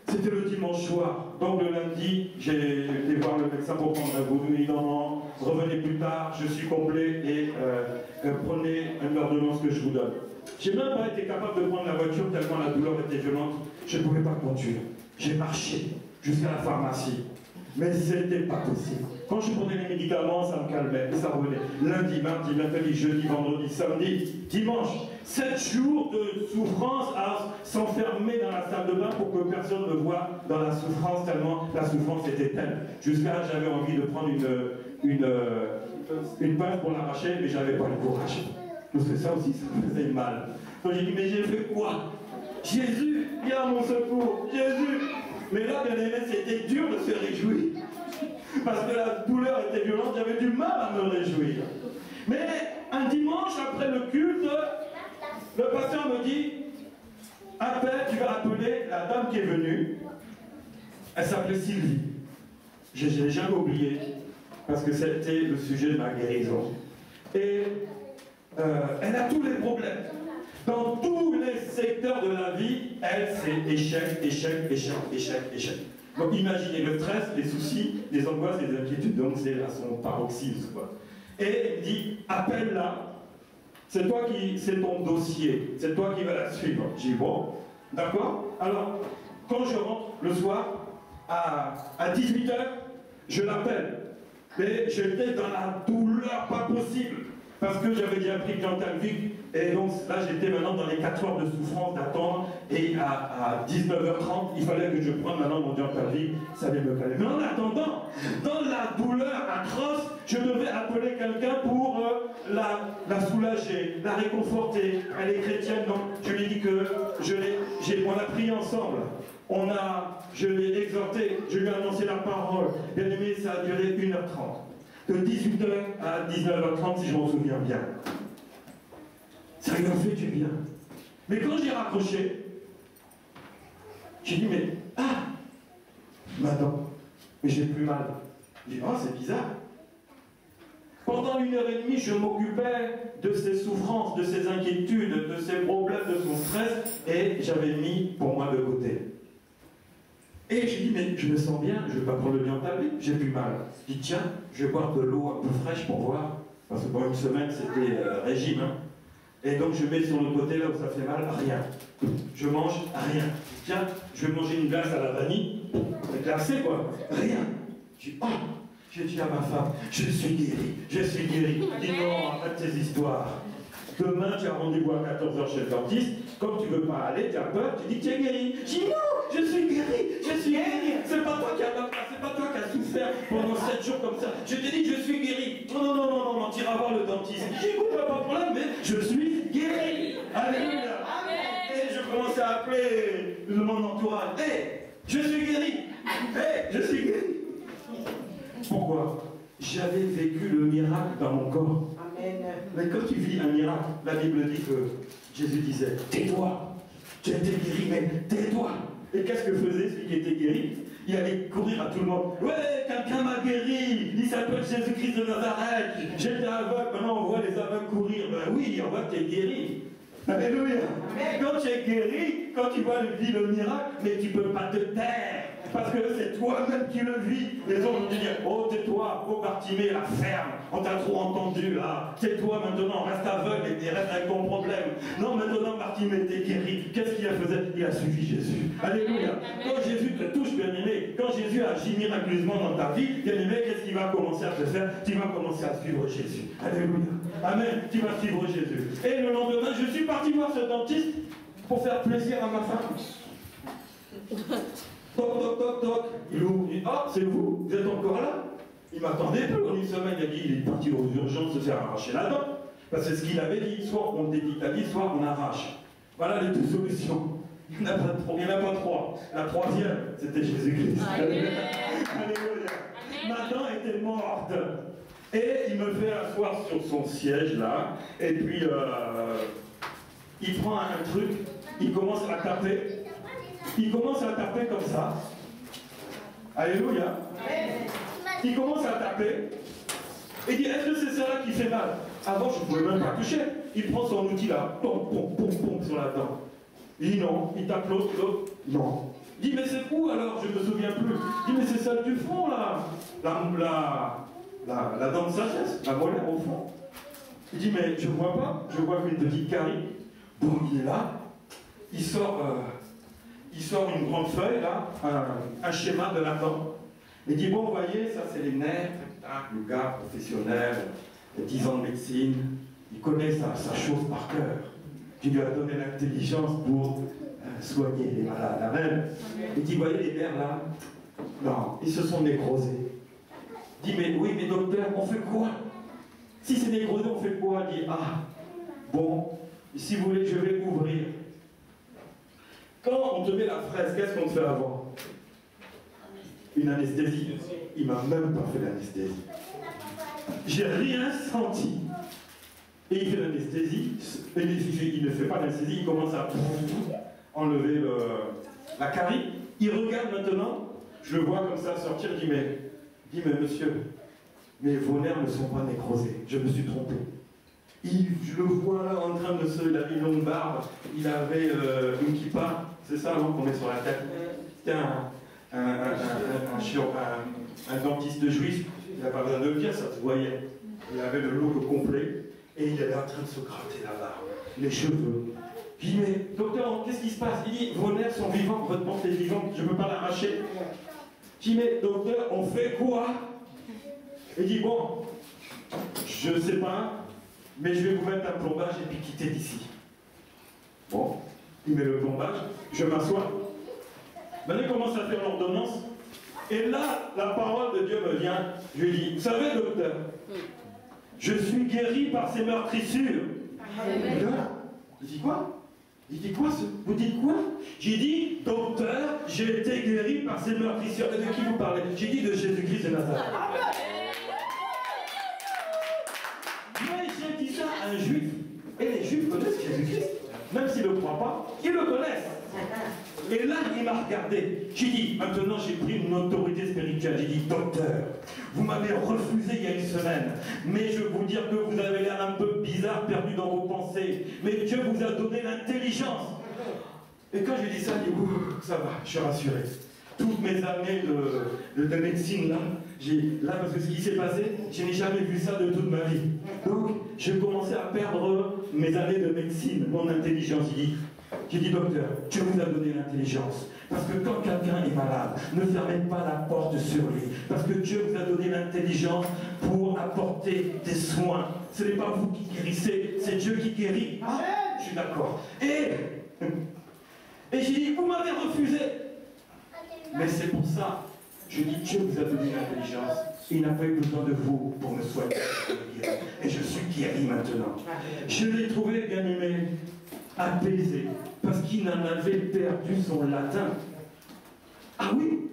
c'était le dimanche soir. Donc le lundi, j'ai été voir le médecin pour prendre un vaudou. Non, revenez plus tard, je suis complet et prenez une ordonnance que je vous donne. J'ai même pas été capable de prendre la voiture tellement la douleur était violente. Je ne pouvais pas conduire. J'ai marché jusqu'à la pharmacie. Mais c'était pas possible. Quand je prenais les médicaments, ça me calmait et ça revenait. Lundi, mardi, mercredi, jeudi, vendredi, samedi, dimanche. 7 jours de souffrance à s'enfermer dans la salle de bain pour que personne ne voit dans la souffrance, tellement la souffrance était telle. Jusqu'à là, j'avais envie de prendre une pince pour l'arracher, mais j'avais pas le courage. Parce que ça aussi, ça me faisait mal. Donc j'ai dit, mais j'ai fait quoi? Jésus, viens à mon secours, Jésus. Mais là, bien aimé, c'était dur de se réjouir. Parce que la douleur était violente, j'avais du mal à me réjouir. Mais un dimanche, après le culte, le pasteur me dit, tu vas appeler la dame qui est venue. Elle s'appelait Sylvie. Je n'ai jamais oublié, parce que c'était le sujet de ma guérison. Et elle a tous les problèmes. Dans tous les secteurs de la vie, elle, c'est échec, échec, échec, échec, échec. Donc imaginez le stress, les soucis, les angoisses, les inquiétudes, donc c'est à son paroxysme, quoi. Et elle dit, appelle-la, c'est toi qui, c'est ton dossier, c'est toi qui vas la suivre. J'ai dit, bon, d'accord. Alors, quand je rentre le soir, à 18 h, je l'appelle. Mais j'étais dans la douleur pas possible. Parce que j'avais déjà pris Diantalvic, et donc là j'étais maintenant dans les 4 heures de souffrance d'attendre, et à 19 h 30, il fallait que je prenne maintenant mon Diantalvic, ça allait me calmer. Mais en attendant, dans la douleur atroce, je devais appeler quelqu'un pour la soulager, la réconforter. Elle est chrétienne, donc je lui ai dit que on a prié ensemble. Je l'ai exhorté, je lui ai annoncé la parole. Bien aimé, ça a duré 1 h 30. De 18 h à 19 h 30, si je m'en souviens bien. Ça lui a fait du bien. Mais quand j'ai raccroché, j'ai dit, mais, madame, mais j'ai plus mal. J'ai dit, oh, c'est bizarre. Pendant 1h30, je m'occupais de ses souffrances, de ses inquiétudes, de ses problèmes, de son stress, et j'avais mis pour moi de côté. Et j'ai dit, mais je me sens bien, je ne vais pas prendre le bien tablé, j'ai plus mal. Je dis, tiens, je vais boire de l'eau un peu fraîche pour voir, parce que pendant une semaine, c'était régime. Hein. Et donc, je mets sur le côté, là où ça fait mal, rien. Je mange rien. Tiens, je vais manger une glace à la vanille, glacée quoi, rien. Je dis, oh, j'ai dit à ma femme, je suis guéri, je suis guéri. Elle dit, non, arrête tes histoires. Demain, tu as rendez-vous à 14h chez le dentiste. Comme tu ne veux pas aller, tu as peur, tu dis que tu es guéri. Je dis non, je suis guéri, je suis guéri. C'est pas toi qui as souffert pendant 7 jours comme ça. Je te dis que je suis guéri. Non, non, non, non, non, tu iras voir le dentiste. J'écoute pas de problème, mais je suis guéri. Alléluia. Et je commençais à appeler mon entourage. Hé, je suis guéri. Hé, je suis guéri. Pourquoi? J'avais vécu le miracle dans mon corps. Amen. Mais quand tu vis un miracle, la Bible dit que Jésus disait, tais-toi, tu as été guéri, mais tais-toi. Et qu'est-ce que faisait celui qui était guéri? Il allait courir à tout le monde. Ouais, quelqu'un m'a guéri, il s'appelle Jésus-Christ de Nazareth. J'étais aveugle, maintenant on voit les aveugles courir. Ben oui, on voit que tu es guéri. Alléluia. Quand tu es guéri, quand tu vois le miracle, mais tu ne peux pas te taire. Parce que c'est toi-même qui le vis. Les autres vont te dire, oh tais-toi, oh Bartimée, la ferme, on t'a trop entendu là. Tais-toi maintenant, reste aveugle et reste avec ton problème. Non, maintenant Bartimée t'es guéri. Qu'est-ce qu'il a fait? Il a suivi Jésus. Alléluia. Quand Jésus te touche, bien-aimé, quand Jésus agit miraculeusement dans ta vie, bien-aimé, qu'est-ce qu'il va commencer à te faire? Tu vas commencer à suivre Jésus. Alléluia. Amen. Tu vas suivre Jésus. Et le lendemain, je suis parti voir ce dentiste pour faire plaisir à ma femme. Toc, toc, toc, toc. Il ouvre, il dit, ah, c'est vous? Vous êtes encore là? Il m'attendait plus. En une semaine, il a dit, il est parti aux urgences se faire arracher la dent. Parce que c'est ce qu'il avait dit. Soit on dévitalise, soit on arrache. Voilà les deux solutions. Il n'y en a pas trois. La troisième, c'était Jésus-Christ. Alléluia. Ma dent était morte. Et il me fait asseoir sur son siège là. Et puis, il prend un truc, il commence à taper. Il commence à taper comme ça. Alléluia. Il commence à taper. Il dit, est-ce que c'est ça qui fait mal? Avant, je ne pouvais même pas toucher. Il prend son outil là, pom, pom, pom, pom, sur la dent. Il dit non. Il tape l'autre, non. Il dit, mais c'est où alors? Je ne me souviens plus. Il dit, mais c'est celle du fond là. La dent de sagesse, la molaire au fond. Il dit, mais je ne vois pas. Je vois une petite carie. Donc il est là. Il sort une grande feuille, là, un schéma de la dent. Il dit, bon, vous voyez, ça c'est les nerfs, le gars professionnel, 10 ans de médecine, il connaît sa chose par cœur. Tu lui as donné l'intelligence pour soigner les malades. Amen. Il dit, vous voyez les nerfs là? Non, ils se sont nécrosés. Il dit, mais oui, mais docteur, on fait quoi? Si c'est nécrosé, on fait quoi? Il dit, ah, bon, si vous voulez, je vais ouvrir. Quand on te met la fraise, qu'est-ce qu'on te fait avant? Une anesthésie. Il m'a même pas fait l'anesthésie. J'ai rien senti. Et il fait l'anesthésie. Il ne fait pas l'anesthésie, il commence à enlever la carie. Il regarde maintenant, je le vois comme ça sortir, il dit, mais monsieur, mais vos nerfs ne sont pas nécrosés. Je me suis trompé. Je le vois là en train de il avait une longue barbe, il avait une kippa, c'est ça qu'on met sur la tête. C'était un dentiste juif, il n'a pas besoin de le dire, ça se voyait. Il avait le look complet et il était en train de se gratter la barbe, les cheveux. Je dis, mais docteur, qu'est-ce qui se passe? Il dit, vos nerfs sont vivants, votre dent est vivante, je ne peux pas l'arracher. Je dis, mais docteur, on fait quoi? Il dit, bon, je ne sais pas. Mais je vais vous mettre un plombage et puis quitter d'ici. Bon, il met le plombage, je m'assois. Maintenant, il commence à faire l'ordonnance. Et là, la parole de Dieu me vient. Je lui dis, vous savez, docteur, je suis guéri par ces meurtrissures. Il dit quoi? Il dit quoi? Vous dites quoi? J'ai dit, docteur, j'ai été guéri par ces meurtrissures. Et de qui vous parlez? J'ai dit de Jésus-Christ de Nazareth. Un juif, et les juifs connaissent Jésus-Christ, même s'ils ne le croient pas, ils le connaissent. Et là, il m'a regardé. J'ai dit, maintenant j'ai pris une autorité spirituelle. J'ai dit, docteur, vous m'avez refusé il y a une semaine, mais je veux vous dire que vous avez l'air un peu bizarre, perdu dans vos pensées. Mais Dieu vous a donné l'intelligence. Et quand j'ai dit ça, il dit, ouh, ça va, je suis rassuré. Toutes mes années de médecine, là, parce que ce qui s'est passé, je n'ai jamais vu ça de toute ma vie. Donc, j'ai commencé à perdre mes années de médecine, mon intelligence. J'ai dit, docteur, Dieu vous a donné l'intelligence. Parce que quand quelqu'un est malade, ne fermez pas la porte sur lui. Parce que Dieu vous a donné l'intelligence pour apporter des soins. Ce n'est pas vous qui guérissez, c'est Dieu qui guérit. Ah, je suis d'accord. Et j'ai dit, vous m'avez refusé. Mais c'est pour ça, je dis, Dieu vous a donné l'intelligence. Il n'a pas eu besoin de vous pour me soigner. Et je suis guéri maintenant. Je l'ai trouvé, bien aimé, apaisé, parce qu'il en avait perdu son latin. Ah oui,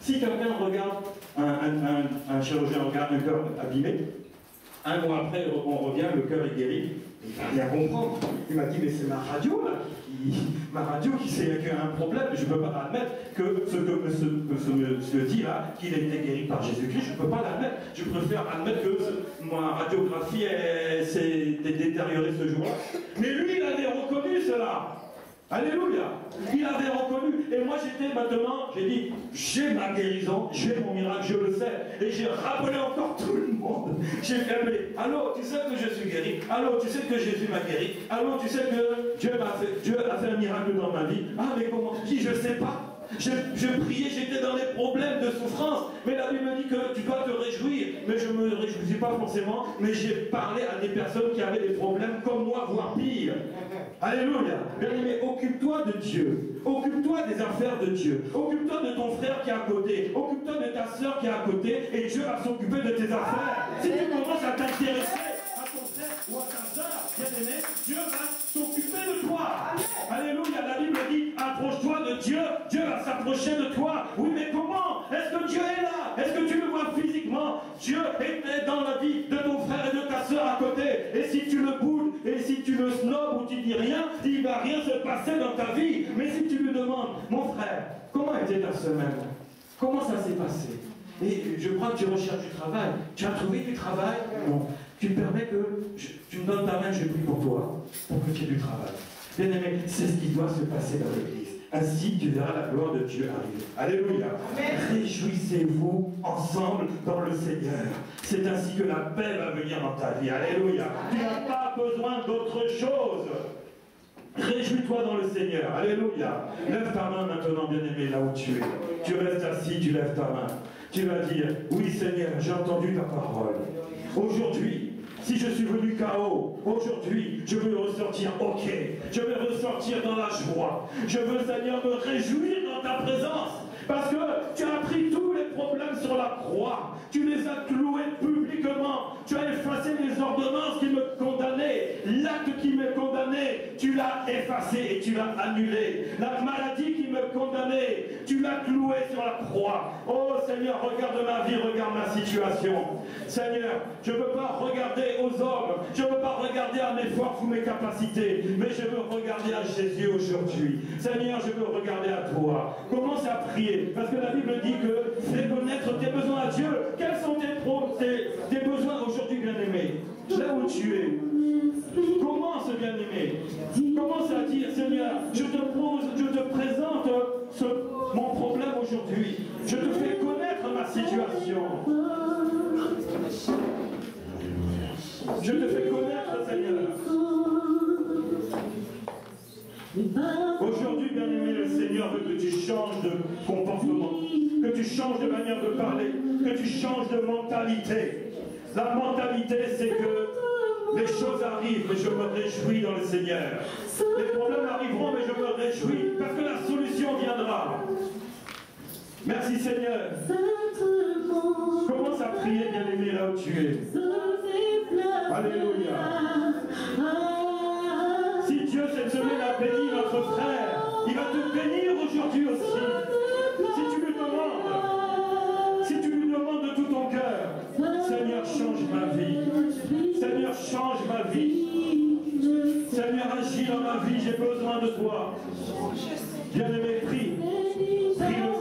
si quelqu'un regarde, un chirurgien regarde un cœur abîmé, un mois après, on revient, le cœur est guéri, il va rien comprendre. Il m'a dit, mais c'est ma radio, là, qui sait qu'il y a un problème. Je ne peux pas admettre que ce que ce monsieur dit là, qu'il a été guéri par Jésus-Christ, je ne peux pas l'admettre. Je préfère admettre que ma radiographie s'est détériorée ce jour-là. Mais lui, il avait reconnu cela. Alléluia. Il avait reconnu. Et moi, j'étais maintenant, j'ai dit, j'ai ma guérison, j'ai mon miracle, je le sais. Et j'ai rappelé encore tout le monde. J'ai fait appeler. Allô, tu sais que je suis guéri. Allô, tu sais que Jésus m'a guéri. Allô, tu sais que Dieu a fait un miracle dans ma vie. Ah, mais comment? Je dis, je ne sais pas. Je priais, j'étais dans les problèmes de souffrance. Mais la Bible me dit que tu dois te réjouir. Mais je ne me réjouis pas forcément. Mais j'ai parlé à des personnes qui avaient des problèmes comme moi, voire pire. Alléluia. Bien-aimé, occupe-toi de Dieu. Occupe-toi des affaires de Dieu. Occupe-toi de ton frère qui est à côté. Occupe-toi de ta soeur qui est à côté. Et Dieu va s'occuper de tes affaires. Si tu commences à t'intéresser à ton frère ou à ta soeur, bien-aimé, Dieu va s'occuper de toi. Alléluia. La Bible dit, approche-toi de Dieu. Dieu va s'approcher de toi. Oui, mais comment? Est-ce que Dieu est là? Est-ce que tu le vois physiquement? Dieu est dans la vie de ton frère et de ta soeur à côté. Et si tu le boudes, et si tu le snobs ou tu dis rien, il ne va rien se passer dans ta vie. Mais si tu lui demandes, mon frère, comment était ta semaine? Comment ça s'est passé? Et je crois que tu recherches du travail. Tu as trouvé du travail? Non. Tu me permets que tu me donnes ta main, je prie pour toi, pour que tu aies du travail. Bien aimé, c'est ce qui doit se passer dans l'Église. Ainsi, tu verras la gloire de Dieu arriver. Alléluia. Réjouissez-vous ensemble dans le Seigneur. C'est ainsi que la paix va venir dans ta vie. Alléluia. Tu n'as pas besoin d'autre chose. Réjouis-toi dans le Seigneur. Alléluia. Lève ta main maintenant, bien-aimé, là où tu es. Tu restes assis, tu lèves ta main. Tu vas dire, oui Seigneur, j'ai entendu ta parole. Aujourd'hui, si je suis venu KO, aujourd'hui, je veux ressortir OK. Je veux ressortir dans la joie. Je veux, Seigneur, me réjouir dans ta présence. Parce que tu as pris tous les problèmes sur la croix. Tu les as cloués publiquement. Tu as effacé les ordonnances qui me condamnaient. L'acte qui me condamnait, tu l'as effacé et tu l'as annulé. La maladie qui me condamnait, tu l'as cloué sur la croix. Oh Seigneur, regarde ma vie, regarde ma situation. Seigneur, je ne veux pas regarder aux hommes. Je ne veux pas regarder à mes forces ou mes capacités. Mais je veux regarder à Jésus aujourd'hui. Seigneur, je veux regarder à toi. Commence à prier. Parce que la Bible dit que fais connaître tes besoins à Dieu. Quels sont tes besoins aujourd'hui, bien-aimé? Là où tu es. Commence, bien-aimé. Commence à dire, Seigneur, je te présente mon problème aujourd'hui. Je te fais connaître ma situation. Je te fais connaître, Seigneur. Aujourd'hui, bien-aimé, le Seigneur veut que tu changes de comportement, que tu changes de manière de parler, que tu changes de mentalité. La mentalité, c'est que les choses arrivent, mais je me réjouis dans le Seigneur. Les problèmes arriveront, mais je me réjouis, parce que la solution viendra. Merci Seigneur. Commence à prier, bien-aimé, là où tu es. Alléluia. Si Dieu cette semaine a béni notre frère, il va te bénir aujourd'hui aussi. Si tu lui demandes de tout ton cœur, Seigneur, change ma vie. Seigneur, change ma vie. Seigneur, Seigneur, agis dans ma vie, j'ai besoin de toi. Bien-aimé, prie. Prie le